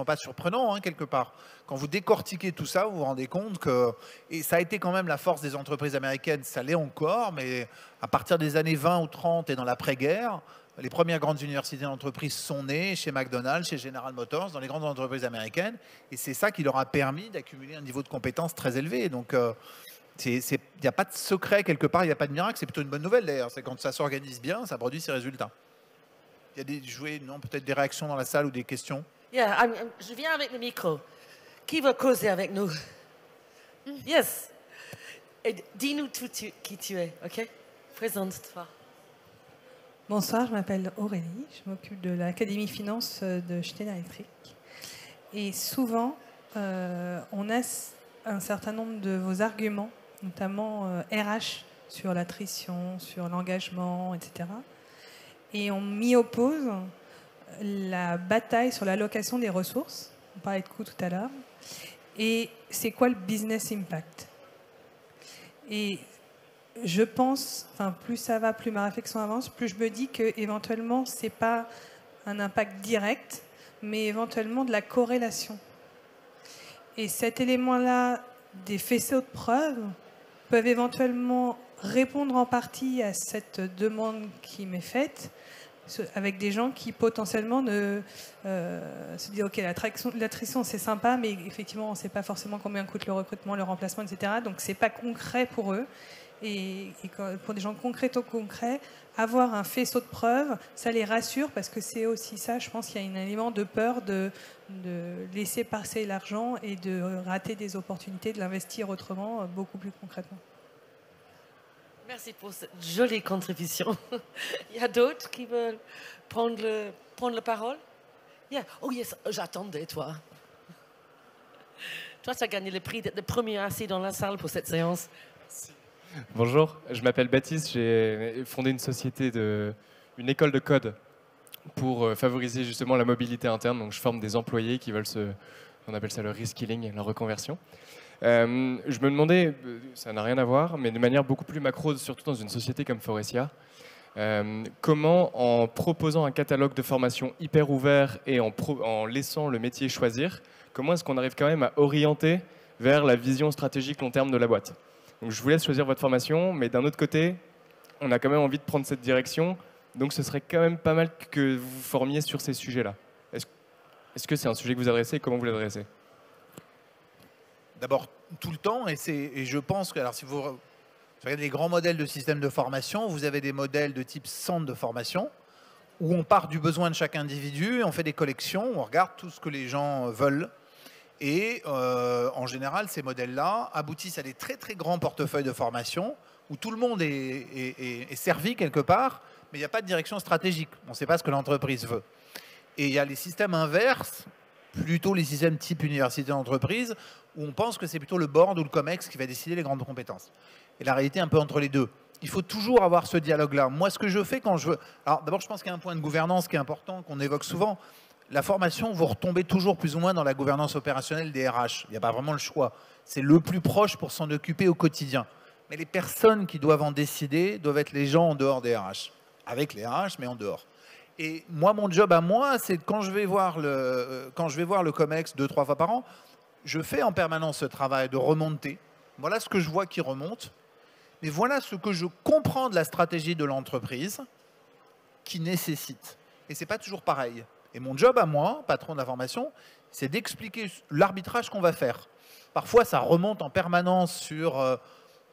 pas surprenants, hein, quelque part. Quand vous décortiquez tout ça, vous vous rendez compte que, et ça a été quand même la force des entreprises américaines, ça l'est encore, mais à partir des années 20 ou 30 et dans l'après-guerre, les premières grandes universités d'entreprise sont nées chez McDonald's, chez General Motors, dans les grandes entreprises américaines, et c'est ça qui leur a permis d'accumuler un niveau de compétences très élevé. Donc, il n'y a pas de secret quelque part, il n'y a pas de miracle, c'est plutôt une bonne nouvelle d'ailleurs. C'est quand ça s'organise bien, ça produit ses résultats. Il y a peut-être des réactions dans la salle ou des questions? Yeah, je viens avec le micro. Qui veut causer avec nous? Yes. Et dis-nous qui tu es, ok? Présente-toi. Bonsoir, je m'appelle Aurélie. Je m'occupe de l'Académie Finance de Schneider Electric. Et souvent, on a un certain nombre de vos arguments, notamment RH, sur l'attrition, sur l'engagement, etc. Et on m'y oppose la bataille sur l'allocation des ressources. On parlait de coûts tout à l'heure. Et c'est quoi le business impact? Et je pense, plus ça va, plus ma réflexion avance, plus je me dis qu'éventuellement, ce n'est pas un impact direct, mais éventuellement de la corrélation. Et cet élément-là, des faisceaux de preuves, peuvent éventuellement répondre en partie à cette demande qui m'est faite, avec des gens qui potentiellement se disent ok, l'attrition c'est sympa, mais effectivement on ne sait pas forcément combien coûte le recrutement, le remplacement, etc. Donc c'est pas concret pour eux. Et pour des gens concrets, avoir un faisceau de preuves, ça les rassure, parce que c'est aussi ça, je pense qu'il y a un élément de peur de laisser passer l'argent et de rater des opportunités, de l'investir autrement, beaucoup plus concrètement. Merci pour cette jolie contribution. Il y a d'autres qui veulent prendre la parole? Yeah. Oh yes, j'attendais, toi. Toi, tu as gagné le prix d'être le premier assis dans la salle pour cette séance. Bonjour, je m'appelle Baptiste, j'ai fondé une école de code pour favoriser justement la mobilité interne. Donc je forme des employés qui veulent on appelle ça le reskilling, la reconversion. Je me demandais, ça n'a rien à voir, mais de manière beaucoup plus macro, surtout dans une société comme Faurecia, comment, en proposant un catalogue de formation hyper ouvert et en laissant le métier choisir, comment est-ce qu'on arrive quand même à orienter vers la vision stratégique long terme de la boîte? Donc je vous laisse choisir votre formation, mais d'un autre côté, on a quand même envie de prendre cette direction, donc ce serait quand même pas mal que vous vous formiez sur ces sujets-là. Est-ce que c'est un sujet que vous adressez et comment vous l'adressez? D'abord, tout le temps, et je pense que, alors si vous regardez les grands modèles de système de formation, vous avez des modèles de type centre de formation, où on part du besoin de chaque individu, on fait des collections, on regarde tout ce que les gens veulent, et en général, ces modèles-là aboutissent à des très très grands portefeuilles de formation, où tout le monde est servi quelque part, mais il n'y a pas de direction stratégique, on ne sait pas ce que l'entreprise veut. Et il y a les systèmes inverses, plutôt les systèmes type université d'entreprise, où on pense que c'est plutôt le board ou le COMEX qui va décider les grandes compétences. Et la réalité est un peu entre les deux. Il faut toujours avoir ce dialogue-là. Moi, ce que je fais quand je veux... Alors d'abord, je pense qu'il y a un point de gouvernance qui est important, qu'on évoque souvent. La formation, vous retombez toujours plus ou moins dans la gouvernance opérationnelle des RH. Il n'y a pas vraiment le choix. C'est le plus proche pour s'en occuper au quotidien. Mais les personnes qui doivent en décider doivent être les gens en dehors des RH. Avec les RH, mais en dehors. Et moi, mon job à moi, c'est quand je vais voir le COMEX 2-3 fois par an, je fais en permanence ce travail de remonter. Voilà ce que je vois qui remonte. Mais voilà ce que je comprends de la stratégie de l'entreprise. qui nécessite. Et ce n'est pas toujours pareil. Et mon job à moi, patron de la formation, c'est d'expliquer l'arbitrage qu'on va faire. Parfois, ça remonte en permanence sur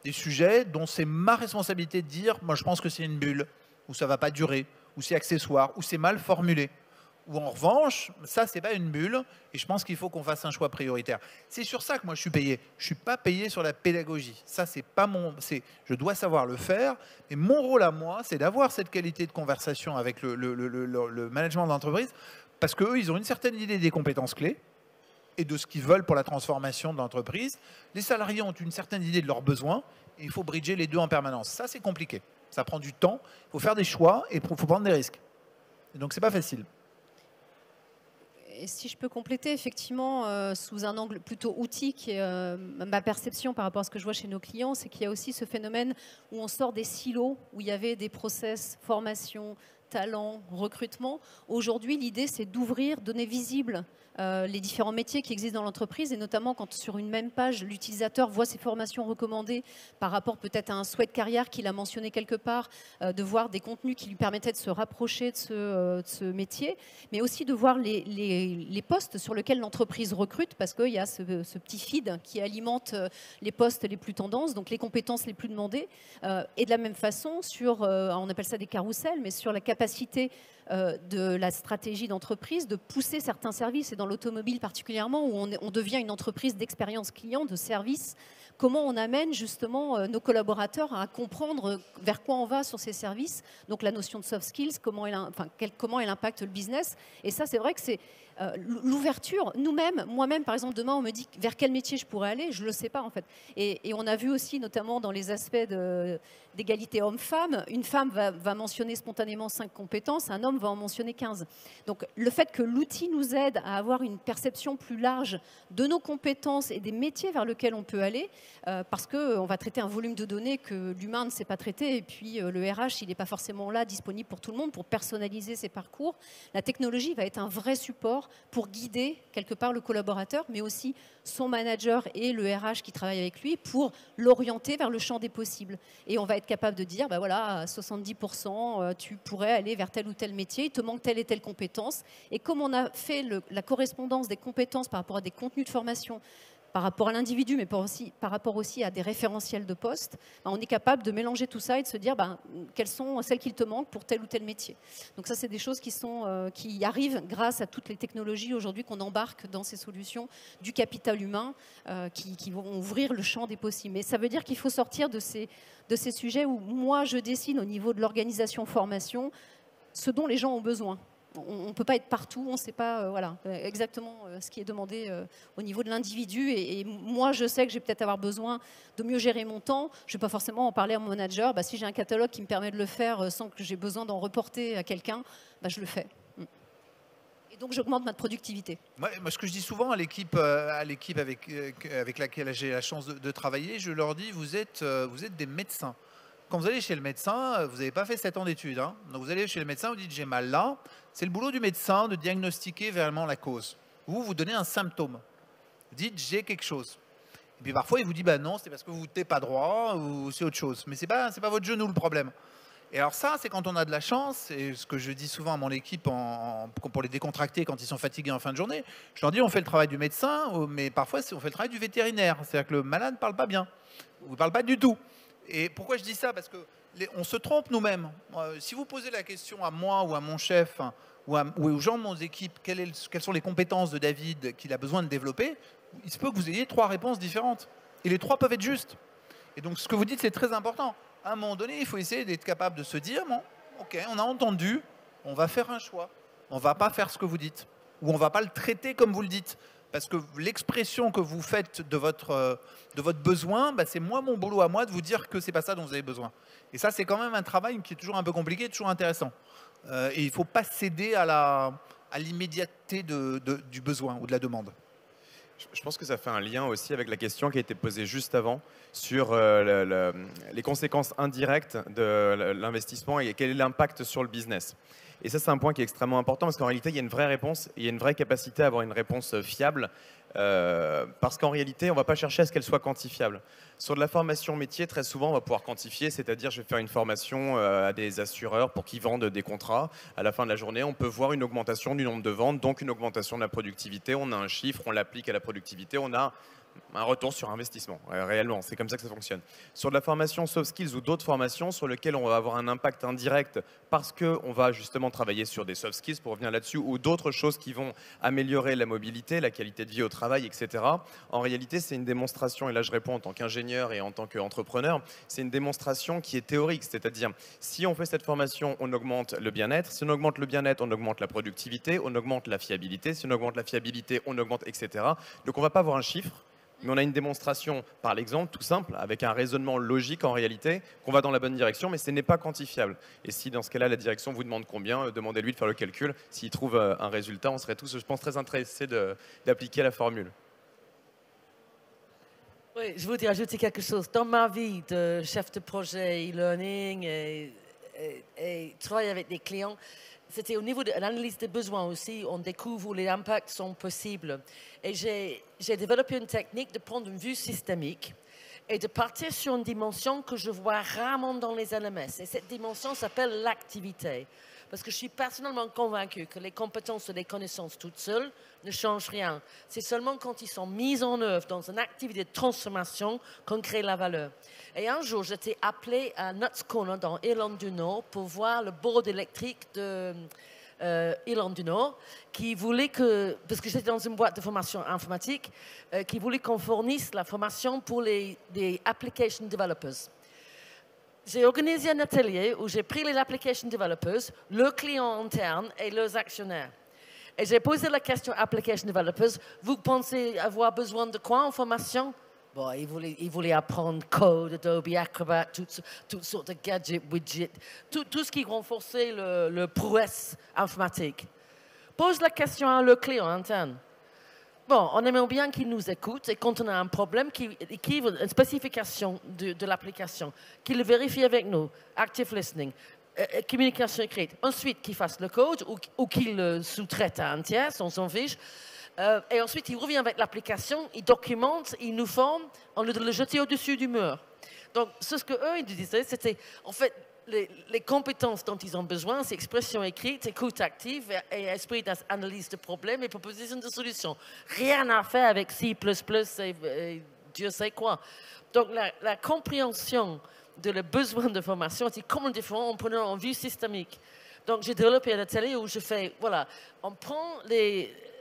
des sujets dont c'est ma responsabilité de dire « moi, je pense que c'est une bulle », ou « ça ne va pas durer », ou « c'est accessoire », ou « c'est mal formulé ». Ou en revanche, ça, ce n'est pas une bulle, et je pense qu'il faut qu'on fasse un choix prioritaire. C'est sur ça que moi, je suis payé. Je ne suis pas payé sur la pédagogie. Ça, c'est pas mon... Je dois savoir le faire, et mon rôle à moi, c'est d'avoir cette qualité de conversation avec le management d'entreprise, parce qu'eux, ils ont une certaine idée des compétences clés, et de ce qu'ils veulent pour la transformation de l'entreprise. Les salariés ont une certaine idée de leurs besoins, et il faut bridger les deux en permanence. Ça, c'est compliqué. Ça prend du temps, il faut faire des choix, et il faut prendre des risques. Et donc, c'est pas facile. Et si je peux compléter, effectivement, sous un angle plutôt outil, qui est ma perception par rapport à ce que je vois chez nos clients, c'est qu'il y a aussi ce phénomène où on sort des silos, où il y avait des process, formation, talent, recrutement. Aujourd'hui, l'idée, c'est d'ouvrir, donner visible les différents métiers qui existent dans l'entreprise, et notamment quand sur une même page, l'utilisateur voit ses formations recommandées par rapport peut-être à un souhait de carrière qu'il a mentionné quelque part, de voir des contenus qui lui permettaient de se rapprocher de ce métier, mais aussi de voir les postes sur lesquels l'entreprise recrute, parce qu'il y a ce petit feed qui alimente les postes les plus tendances, donc les compétences les plus demandées, et de la même façon, on appelle ça des carousels, mais sur la capacité de la stratégie d'entreprise de pousser certains services, et dans l'automobile particulièrement, où on devient une entreprise d'expérience client, de service, comment on amène justement nos collaborateurs à comprendre vers quoi on va sur ces services, donc la notion de soft skills, comment elle impacte le business. Et ça, c'est vrai que c'est l'ouverture. Nous-mêmes, moi-même, par exemple, demain, on me dit vers quel métier je pourrais aller, je ne le sais pas en fait. Et on a vu aussi, notamment dans les aspects d'égalité homme-femme, une femme va mentionner spontanément 5 compétences, un homme va en mentionner 15. Donc le fait que l'outil nous aide à avoir une perception plus large de nos compétences et des métiers vers lesquels on peut aller, parce qu'on va traiter un volume de données que l'humain ne sait pas traiter, et puis le RH, il n'est pas forcément là, disponible pour tout le monde, pour personnaliser ses parcours. La technologie va être un vrai support pour guider quelque part le collaborateur, mais aussi son manager et le RH qui travaille avec lui, pour l'orienter vers le champ des possibles. Et on va être capable de dire, bah voilà, à 70%, tu pourrais aller vers tel ou tel métier, il te manque telle et telle compétence. Et comme on a fait la correspondance des compétences par rapport à des contenus de formation, par rapport à l'individu, mais par rapport aussi à des référentiels de poste, on est capable de mélanger tout ça et de se dire quelles sont celles qu'il te manque pour tel ou tel métier. Donc ça, c'est des choses qui arrivent grâce à toutes les technologies aujourd'hui qu'on embarque dans ces solutions du capital humain, qui vont ouvrir le champ des possibles. Mais ça veut dire qu'il faut sortir de ces sujets où moi, je dessine au niveau de l'organisation formation ce dont les gens ont besoin. On ne peut pas être partout, on ne sait pas exactement ce qui est demandé au niveau de l'individu. Et moi, je sais que je vais peut-être avoir besoin de mieux gérer mon temps. Je ne vais pas forcément en parler à mon manager. Si j'ai un catalogue qui me permet de le faire sans que j'ai besoin d'en reporter à quelqu'un, je le fais. Et donc, j'augmente ma productivité. Moi, ce que je dis souvent à l'équipe avec laquelle j'ai la chance de travailler, je leur dis, vous êtes des médecins. Quand vous allez chez le médecin, vous n'avez pas fait 7 ans d'études. Hein. Donc vous allez chez le médecin, vous dites j'ai mal là. C'est le boulot du médecin de diagnostiquer vraiment la cause. Vous donnez un symptôme. Vous dites j'ai quelque chose. Et puis parfois il vous dit non, c'est parce que vous ne tenez pas droit ou c'est autre chose. Mais c'est pas votre genou le problème. Et alors ça, c'est quand on a de la chance, et ce que je dis souvent à mon équipe pour les décontracter quand ils sont fatigués en fin de journée, je leur dis on fait le travail du médecin, mais parfois on fait le travail du vétérinaire. C'est-à-dire que le malade ne parle pas bien, ou ne parle pas du tout. Et pourquoi je dis ça? Parce qu'on se trompe nous-mêmes. Si vous posez la question à moi ou à mon chef ou aux gens de mon équipe, quelles sont les compétences de David qu'il a besoin de développer, il se peut que vous ayez 3 réponses différentes. Et les 3 peuvent être justes. Et donc ce que vous dites, c'est très important. À un moment donné, il faut essayer d'être capable de se dire, bon, ok, on a entendu, on va faire un choix. On ne va pas faire ce que vous dites. Ou on ne va pas le traiter comme vous le dites. Parce que l'expression que vous faites de votre besoin, c'est mon boulot à moi de vous dire que ce n'est pas ça dont vous avez besoin. Et ça, c'est quand même un travail qui est toujours un peu compliqué, toujours intéressant. Et il ne faut pas céder à l'immédiateté du besoin ou de la demande. Je pense que ça fait un lien aussi avec la question qui a été posée juste avant sur les conséquences indirectes de l'investissement et quel est l'impact sur le business. Et ça, c'est un point qui est extrêmement important parce qu'en réalité, il y a une vraie réponse, il y a une vraie capacité à avoir une réponse fiable. Parce qu'en réalité, on ne va pas chercher à ce qu'elle soit quantifiable. Sur de la formation métier, très souvent, on va pouvoir quantifier, c'est-à-dire je vais faire une formation à des assureurs pour qu'ils vendent des contrats. À la fin de la journée, on peut voir une augmentation du nombre de ventes, donc une augmentation de la productivité. On a un chiffre, on l'applique à la productivité, on a un retour sur investissement, réellement. C'est comme ça que ça fonctionne. Sur de la formation soft skills ou d'autres formations sur lesquelles on va avoir un impact indirect parce qu'on va justement travailler sur des soft skills, pour revenir là-dessus, ou d'autres choses qui vont améliorer la mobilité, la qualité de vie au travail, etc. En réalité, c'est une démonstration, et là je réponds en tant qu'ingénieur et en tant qu'entrepreneur, c'est une démonstration qui est théorique, c'est-à-dire si on fait cette formation, on augmente le bien-être, si on augmente le bien-être, on augmente la productivité, on augmente la fiabilité, si on augmente la fiabilité, on augmente, etc. Donc on ne va pas avoir un chiffre, mais on a une démonstration par l'exemple, tout simple, avec un raisonnement logique en réalité, qu'on va dans la bonne direction, mais ce n'est pas quantifiable. Et si dans ce cas-là, la direction vous demande combien, demandez-lui de faire le calcul. S'il trouve un résultat, on serait tous, je pense, très intéressés d'appliquer la formule. Oui, je voudrais ajouter quelque chose. Dans ma vie de chef de projet e-learning et travailler avec des clients, c'était au niveau de l'analyse des besoins aussi, on découvre où les impacts sont possibles. Et j'ai développé une technique de prendre une vue systémique et de partir sur une dimension que je vois rarement dans les LMS. Et cette dimension s'appelle l'activité. Parce que je suis personnellement convaincue que les compétences et les connaissances toutes seules ne changent rien. C'est seulement quand ils sont mis en œuvre dans une activité de transformation qu'on crée la valeur. Et un jour, j'étais appelée à Nuts Corner dans Irlande du Nord pour voir le board électrique de Irlande du Nord qui voulait que, parce que j'étais dans une boîte de formation informatique, qui voulait qu'on fournisse la formation pour les application developers. J'ai organisé un atelier où j'ai pris les application developers, leurs clients internes et leurs actionnaires. Et j'ai posé la question application developers, vous pensez avoir besoin de quoi en formation? Bon, ils voulaient apprendre code, Adobe Acrobat, toutes sortes de gadgets, widgets, tout ce qui renforçait le prouesse informatique. Pose la question à leurs clients internes. Bon, on aimerait bien qu'ils nous écoutent et quand on a un problème, qu'ils écrivent une spécification de l'application, qu'ils le vérifient avec nous, active listening, communication écrite. Ensuite, qu'ils fassent le code ou qu'ils le sous-traitent à un tiers, on s'en fiche. Et ensuite, ils reviennent avec l'application, ils documentent, ils nous forment, on lieu de le jeter au-dessus du mur. Donc, ce que eux, ils disaient, c'était, en fait, les compétences dont ils ont besoin, c'est expression écrite, écoute active et esprit d'analyse de problèmes et proposition de solutions. Rien à faire avec C++ et Dieu sait quoi. Donc, la compréhension de le besoin de formation, c'est comment différent en prenant une vue systémique. Donc, j'ai développé un atelier où je fais, voilà, on prend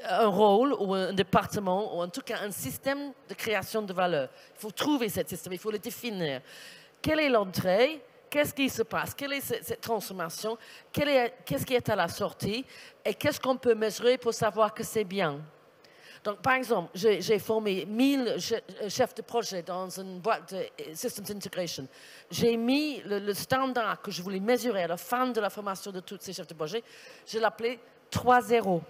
un rôle ou un département, ou en tout cas un système de création de valeur. Il faut trouver ce système, il faut le définir. Quelle est l'entrée? Qu'est-ce qui se passe? Quelle est cette transformation? Qu'est-ce qui est à la sortie? Et qu'est-ce qu'on peut mesurer pour savoir que c'est bien? Donc, par exemple, j'ai formé 1000 chefs de projet dans une boîte de Systems Integration. J'ai mis le standard que je voulais mesurer à la fin de la formation de tous ces chefs de projet. Je l'appelais 3-0. Je ne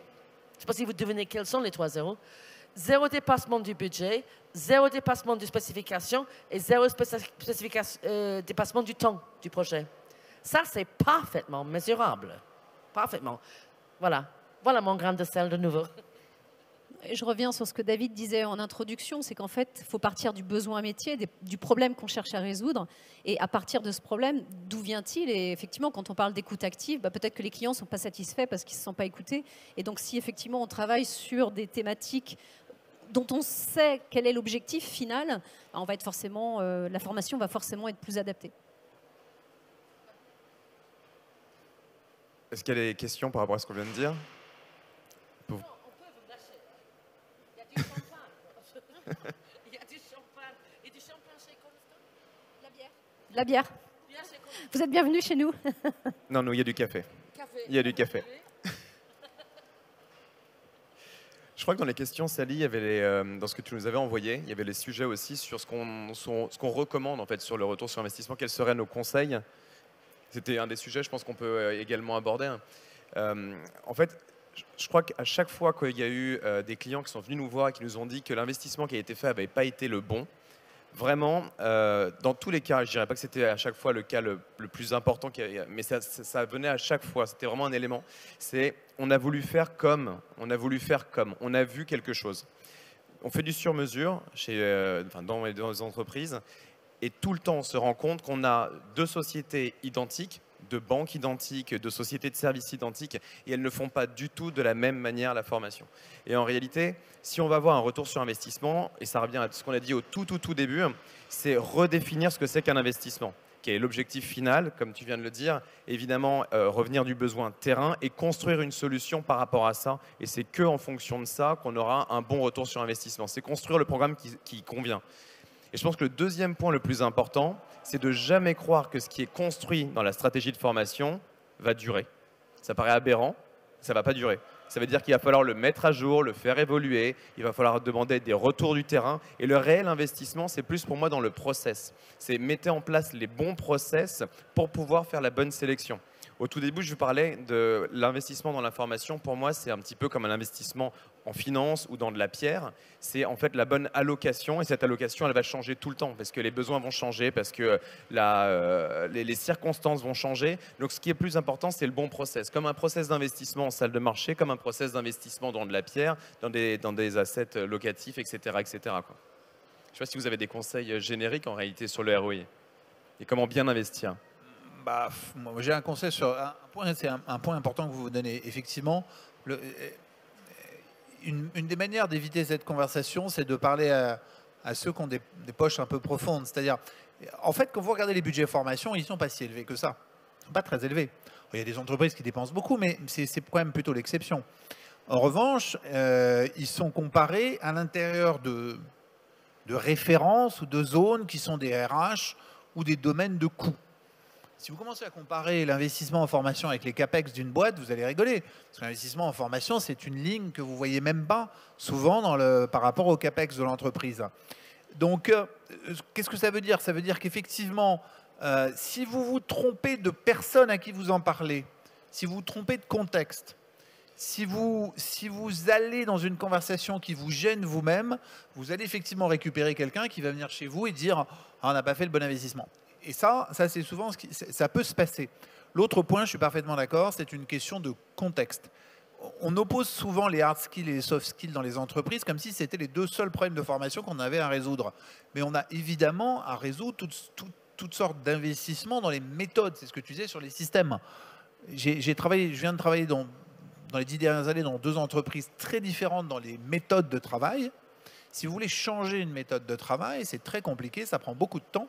sais pas si vous devinez quels sont les 3-0. 0 dépassement du budget, 0 dépassement de spécification et 0 dépassement du temps du projet. Ça, c'est parfaitement mesurable. Parfaitement. Voilà. Voilà mon grain de sel de nouveau. Je reviens sur ce que David disait en introduction, c'est qu'en fait, il faut partir du besoin métier, du problème qu'on cherche à résoudre. Et à partir de ce problème, d'où vient-il? Et effectivement, quand on parle d'écoute active, peut-être que les clients ne sont pas satisfaits parce qu'ils ne se sentent pas écoutés. Et donc, si effectivement on travaille sur des thématiques dont on sait quel est l'objectif final, on va être forcément, la formation va forcément être plus adaptée. Est-ce qu'il y a des questions par rapport à ce qu'on vient de dire? Il y a du champagne. Et du champagne chez Cornerstone? La bière. Vous êtes bienvenus chez nous. Non, il y a du café. Il y a du café. Je crois que dans les questions, Sally, il y avait dans ce que tu nous avais envoyé, il y avait les sujets aussi sur ce qu'on recommande en fait sur le retour sur investissement. Quels seraient nos conseils? C'était un des sujets, je pense qu'on peut également aborder. En fait, je crois qu'à chaque fois qu'il y a eu des clients qui sont venus nous voir et qui nous ont dit que l'investissement qui a été fait n'avait pas été le bon, Vraiment, dans tous les cas, je ne dirais pas que c'était à chaque fois le cas le plus important, mais ça venait à chaque fois, c'était vraiment un élément. C'est on a voulu faire comme, on a vu quelque chose. On fait du sur-mesure dans les entreprises et tout le temps on se rend compte qu'on a deux sociétés identiques, de banques identiques, de sociétés de services identiques, et elles ne font pas du tout de la même manière la formation. Et en réalité, si on va avoir un retour sur investissement, et ça revient à ce qu'on a dit au tout début, c'est redéfinir ce que c'est qu'un investissement, qui est l'objectif final, comme tu viens de le dire, évidemment revenir du besoin terrain et construire une solution par rapport à ça. Et c'est qu'en fonction de ça qu'on aura un bon retour sur investissement. C'est construire le programme qui convient. Et je pense que le deuxième point le plus important, c'est de jamais croire que ce qui est construit dans la stratégie de formation va durer. Ça paraît aberrant, ça ne va pas durer. Ça veut dire qu'il va falloir le mettre à jour, le faire évoluer, il va falloir demander des retours du terrain. Et le réel investissement, c'est plus pour moi dans le process. C'est mettre en place les bons process pour pouvoir faire la bonne sélection. Au tout début, je vous parlais de l'investissement dans la formation. Pour moi, c'est un petit peu comme un investissement en finance ou dans de la pierre. C'est en fait la bonne allocation. Et cette allocation, elle va changer tout le temps parce que les besoins vont changer, parce que les circonstances vont changer. Donc, ce qui est plus important, c'est le bon process. Comme un process d'investissement en salle de marché, comme un process d'investissement dans de la pierre, dans des assets locatifs, etc. etc. quoi. Je ne sais pas si vous avez des conseils génériques en réalité sur le ROI et comment bien investir. Moi, j'ai un conseil sur un point, c'est un point important que vous vous donnez. Effectivement, une des manières d'éviter cette conversation, c'est de parler à ceux qui ont des poches un peu profondes. C'est-à-dire, en fait, quand vous regardez les budgets formation, ils ne sont pas si élevés que ça. Ils ne sont pas très élevés. Il y a des entreprises qui dépensent beaucoup, mais c'est quand même plutôt l'exception. En revanche, ils sont comparés à l'intérieur de références ou de zones qui sont des RH ou des domaines de coûts. Si vous commencez à comparer l'investissement en formation avec les CAPEX d'une boîte, vous allez rigoler. Parce que l'investissement en formation, c'est une ligne que vous ne voyez même pas souvent par rapport au CAPEX de l'entreprise. Donc, qu'est-ce que ça veut dire? Ça veut dire qu'effectivement, si vous vous trompez de personne à qui vous en parlez, si vous vous trompez de contexte, si vous allez dans une conversation qui vous gêne vous-même, vous allez effectivement récupérer quelqu'un qui va venir chez vous et dire « Ah, on n'a pas fait le bon investissement ». Et ça c'est souvent ça peut se passer. L'autre point, je suis parfaitement d'accord, c'est une question de contexte. On oppose souvent les hard skills et les soft skills dans les entreprises comme si c'était les deux seuls problèmes de formation qu'on avait à résoudre. Mais on a évidemment à résoudre toutes sortes d'investissements dans les méthodes. C'est ce que tu disais sur les systèmes. Je viens de travailler dans les 10 dernières années dans 2 entreprises très différentes dans les méthodes de travail. Si vous voulez changer une méthode de travail, c'est très compliqué, ça prend beaucoup de temps.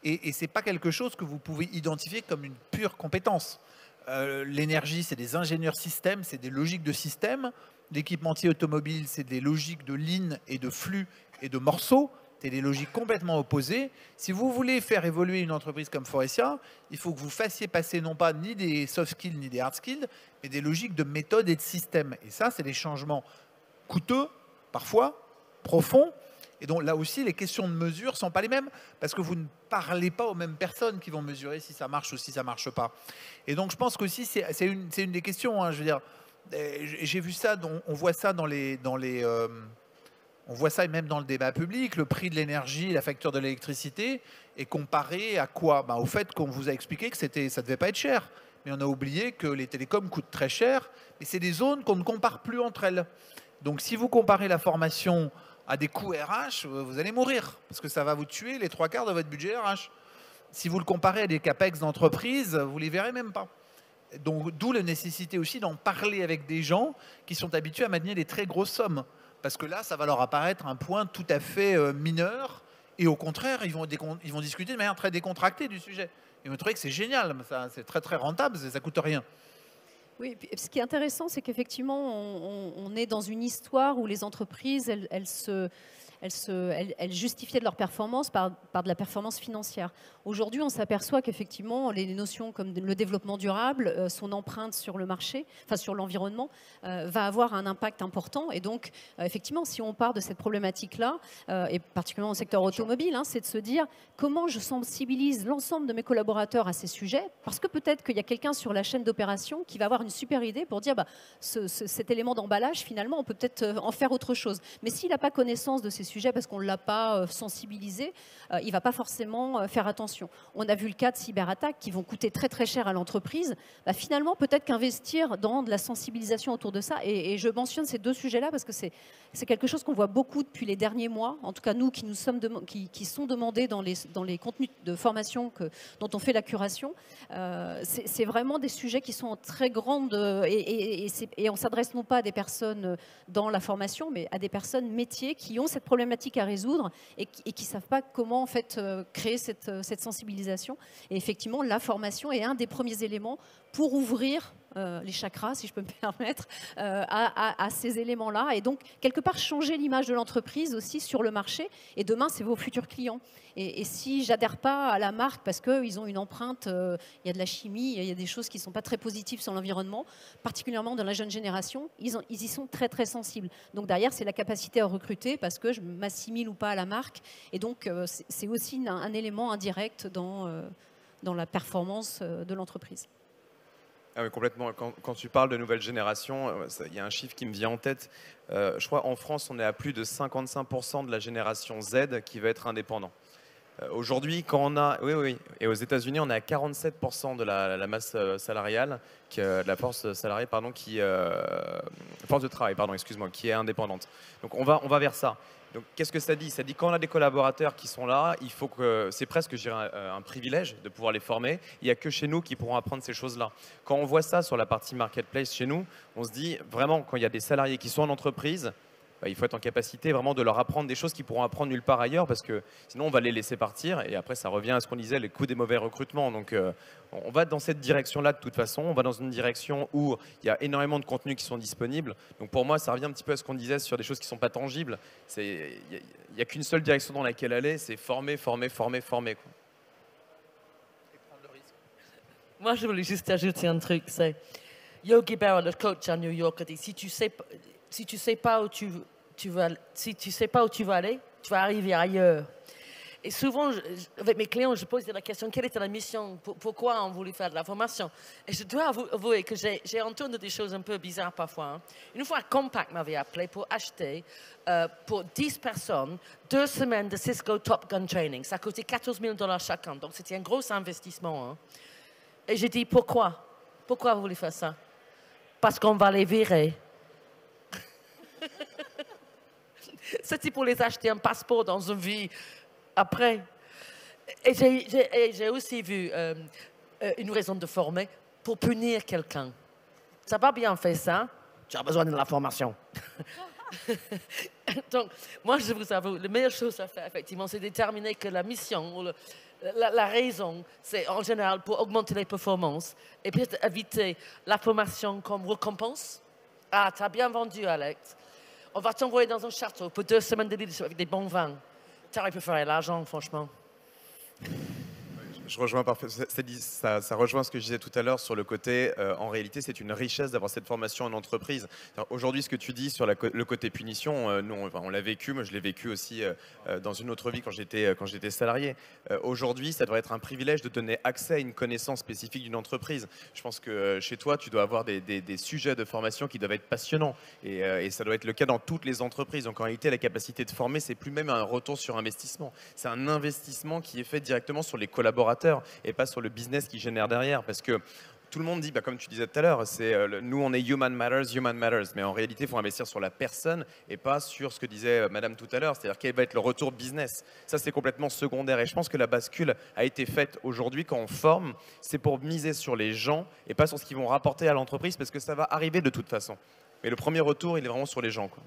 Et ce n'est pas quelque chose que vous pouvez identifier comme une pure compétence. L'énergie, c'est des ingénieurs systèmes, c'est des logiques de système. L'équipementier automobile, c'est des logiques de lignes et de flux et de morceaux. C'est des logiques complètement opposées. Si vous voulez faire évoluer une entreprise comme Faurecia, il faut que vous fassiez passer non pas ni des soft skills ni des hard skills, mais des logiques de méthode et de système. Et ça, c'est des changements coûteux, parfois, profonds. Et donc là aussi, les questions de mesure ne sont pas les mêmes parce que vous ne parlez pas aux mêmes personnes qui vont mesurer si ça marche ou si ça ne marche pas. Et donc je pense qu'aussi, c'est une des questions. Hein, je veux dire, j'ai vu ça, on voit ça on voit ça même dans le débat public. Le prix de l'énergie, la facture de l'électricité est comparé à quoi? Au fait qu'on vous a expliqué que ça ne devait pas être cher. Mais on a oublié que les télécoms coûtent très cher. Mais c'est des zones qu'on ne compare plus entre elles. Donc si vous comparez la formation à des coûts RH, vous allez mourir, parce que ça va vous tuer les 3/4 de votre budget RH. Si vous le comparez à des CAPEX d'entreprise, vous ne les verrez même pas. Donc, d'où la nécessité aussi d'en parler avec des gens qui sont habitués à maintenir des très grosses sommes. Parce que là, ça va leur apparaître un point tout à fait mineur, et au contraire, ils vont discuter de manière très décontractée du sujet. Ils vont trouver que c'est génial, c'est très très rentable, ça ne coûte rien. Oui, ce qui est intéressant, c'est qu'effectivement, on est dans une histoire où les entreprises, elles justifiaient de leur performance par de la performance financière. Aujourd'hui, on s'aperçoit qu'effectivement, les notions comme le développement durable, son empreinte sur le marché, enfin sur l'environnement, va avoir un impact important. Et donc, effectivement, si on part de cette problématique-là, et particulièrement au secteur automobile, c'est de se dire comment je sensibilise l'ensemble de mes collaborateurs à ces sujets, parce que peut-être qu'il y a quelqu'un sur la chaîne d'opération qui va avoir une super idée pour dire cet élément d'emballage, finalement, on peut peut-être en faire autre chose. Mais s'il n'a pas connaissance de ces sujets parce qu'on ne l'a pas sensibilisé, il ne va pas forcément faire attention. On a vu le cas de cyberattaques qui vont coûter très très cher à l'entreprise. Bah, finalement, peut-être qu'investir dans de la sensibilisation autour de ça, et je mentionne ces deux sujets-là parce que c'est quelque chose qu'on voit beaucoup depuis les derniers mois, en tout cas nous qui sont demandés dans les contenus de formation dont on fait la curation. C'est vraiment des sujets qui sont en très grande... et on s'adresse non pas à des personnes dans la formation, mais à des personnes métiers qui ont cette problématique à résoudre et qui ne savent pas comment en fait, créer cette sensibilisation. Et effectivement, la formation est un des premiers éléments pour ouvrir les chakras, si je peux me permettre, à ces éléments-là. Et donc, quelque part, changer l'image de l'entreprise aussi sur le marché. Et demain, c'est vos futurs clients. Et si j'adhère pas à la marque parce qu'ils ont une empreinte, il y a de la chimie, il y a des choses qui ne sont pas très positives sur l'environnement, particulièrement dans la jeune génération, ils y sont très très sensibles. Donc derrière, c'est la capacité à recruter parce que je m'assimile ou pas à la marque. Et donc, c'est aussi un élément indirect dans la performance de l'entreprise. Ah oui, complètement. Quand tu parles de nouvelle génération, il y a un chiffre qui me vient en tête. Je crois en France, on est à plus de 55% de la génération Z qui va être indépendant. Aujourd'hui, quand on a... Oui. Et aux États-Unis, on est à 47% de la masse salariale, de la force salariée, pardon, force de travail, pardon, excuse-moi, qui est indépendante. Donc on va vers ça. Donc qu'est-ce que ça dit? Ça dit quand on a des collaborateurs qui sont là, il faut que c'est presque, je dirais, un privilège de pouvoir les former. Il n'y a que chez nous qui pourront apprendre ces choses-là. Quand on voit ça sur la partie marketplace chez nous, on se dit vraiment quand il y a des salariés qui sont en entreprise, il faut être en capacité vraiment de leur apprendre des choses qu'ils pourront apprendre nulle part ailleurs parce que sinon on va les laisser partir et après ça revient à ce qu'on disait, les coûts des mauvais recrutements. Donc on va dans cette direction-là de toute façon, on va dans une direction où il y a énormément de contenus qui sont disponibles. Donc pour moi ça revient un petit peu à ce qu'on disait sur des choses qui ne sont pas tangibles. Il n'y a qu'une seule direction dans laquelle aller, c'est former, quoi. Moi je voulais juste ajouter un truc, c'est Yogi Berra, le coach à New York, a dit si tu sais pas où tu vas aller, tu vas arriver ailleurs. Et souvent, avec mes clients, je pose la question, quelle était la mission? Pourquoi on voulait faire de la formation? Et je dois avouer que j'ai entendu des choses un peu bizarres parfois. Hein. Une fois, Compaq m'avait appelé pour acheter pour 10 personnes 2 semaines de Cisco Top Gun Training. Ça coûtait $14 000 chacun. Donc, c'était un gros investissement. Hein. Et j'ai dit, pourquoi? Pourquoi vous voulez faire ça? Parce qu'on va les virer. C'était pour les acheter un passeport dans une vie après. Et j'ai aussi vu une raison de former pour punir quelqu'un. Ça va bien faire ça, tu as besoin de la formation. Donc, moi, je vous avoue, la meilleure chose à faire, effectivement, c'est déterminer que la mission, ou la raison, c'est en général pour augmenter les performances et peut-être éviter la formation comme récompense. Ah, tu as bien vendu, Alex. On va t'envoyer dans un château pour 2 semaines de leadership avec des bons vins. Tu aurais pu faire l'argent, franchement. Je rejoins parfaitement. Ça rejoint ce que je disais tout à l'heure sur le côté, en réalité, c'est une richesse d'avoir cette formation en entreprise. Aujourd'hui, ce que tu dis sur le côté punition, nous, on l'a vécu, moi je l'ai vécu aussi dans une autre vie quand j'étais salarié. Aujourd'hui, ça devrait être un privilège de donner accès à une connaissance spécifique d'une entreprise. Je pense que chez toi, tu dois avoir des sujets de formation qui doivent être passionnants. Et ça doit être le cas dans toutes les entreprises. Donc en réalité, la capacité de former, c'est plus même un retour sur investissement. C'est un investissement qui est fait directement sur les collaborateurs et pas sur le business qui génère derrière. Parce que tout le monde dit, comme tu disais tout à l'heure, nous on est human matters, mais en réalité il faut investir sur la personne et pas sur ce que disait madame tout à l'heure, c'est-à-dire quel va être le retour business. Ça c'est complètement secondaire et je pense que la bascule a été faite aujourd'hui quand on forme, c'est pour miser sur les gens et pas sur ce qu'ils vont rapporter à l'entreprise parce que ça va arriver de toute façon. Mais le premier retour il est vraiment sur les gens, quoi.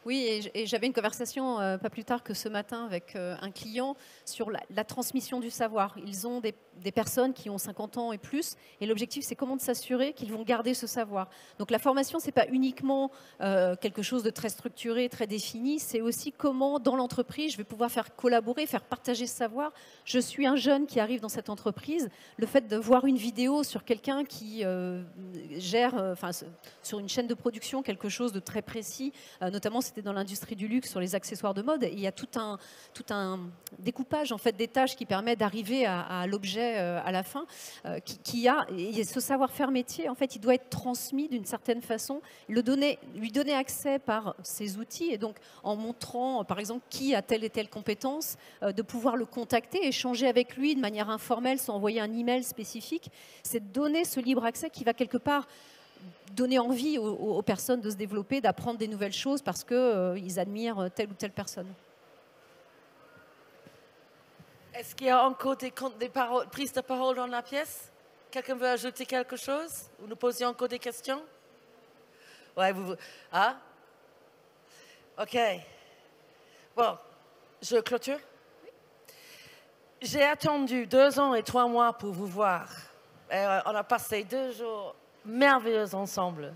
Oui, et j'avais une conversation pas plus tard que ce matin avec un client sur la transmission du savoir. Ils ont des personnes qui ont 50 ans et plus, et l'objectif, c'est comment de s'assurer qu'ils vont garder ce savoir. Donc la formation, ce n'est pas uniquement quelque chose de très structuré, très défini, c'est aussi comment, dans l'entreprise, je vais pouvoir faire collaborer, faire partager ce savoir. Je suis un jeune qui arrive dans cette entreprise, le fait de voir une vidéo sur quelqu'un qui gère, sur une chaîne de production, quelque chose de très précis, notamment c'était dans l'industrie du luxe, sur les accessoires de mode. Il y a tout un découpage en fait, des tâches qui permet d'arriver à l'objet à la fin. Et ce savoir-faire métier, en fait, il doit être transmis d'une certaine façon, lui donner accès par ces outils, et donc en montrant, par exemple, qui a telle et telle compétence, de pouvoir le contacter, échanger avec lui de manière informelle, sans envoyer un email spécifique. C'est donner ce libre accès qui va quelque part donner envie aux personnes de se développer, d'apprendre des nouvelles choses parce qu'ils admirent telle ou telle personne. Est-ce qu'il y a encore des prises de parole dans la pièce? Quelqu'un veut ajouter quelque chose? Ou nous poser encore des questions? Ouais, Ah? OK. Bon, je clôture. J'ai attendu 2 ans et 3 mois pour vous voir. Et on a passé 2 jours merveilleux ensemble.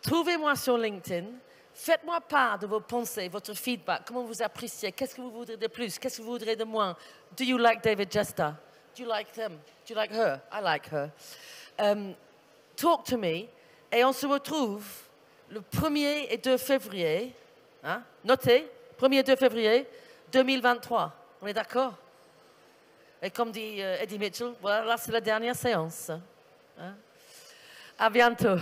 Trouvez-moi sur LinkedIn. Faites-moi part de vos pensées, votre feedback, comment vous appréciez, qu'est-ce que vous voudrez de plus, qu'est-ce que vous voudrez de moins. Do you like David Jester? Do you like him? Do you like her? I like her. Talk to me. Et on se retrouve le 1er et 2 février. Hein? Notez, 1er et 2 février 2023. On est d'accord? Et comme dit Eddie Mitchell, voilà, là c'est la dernière séance. Hein? À bientôt.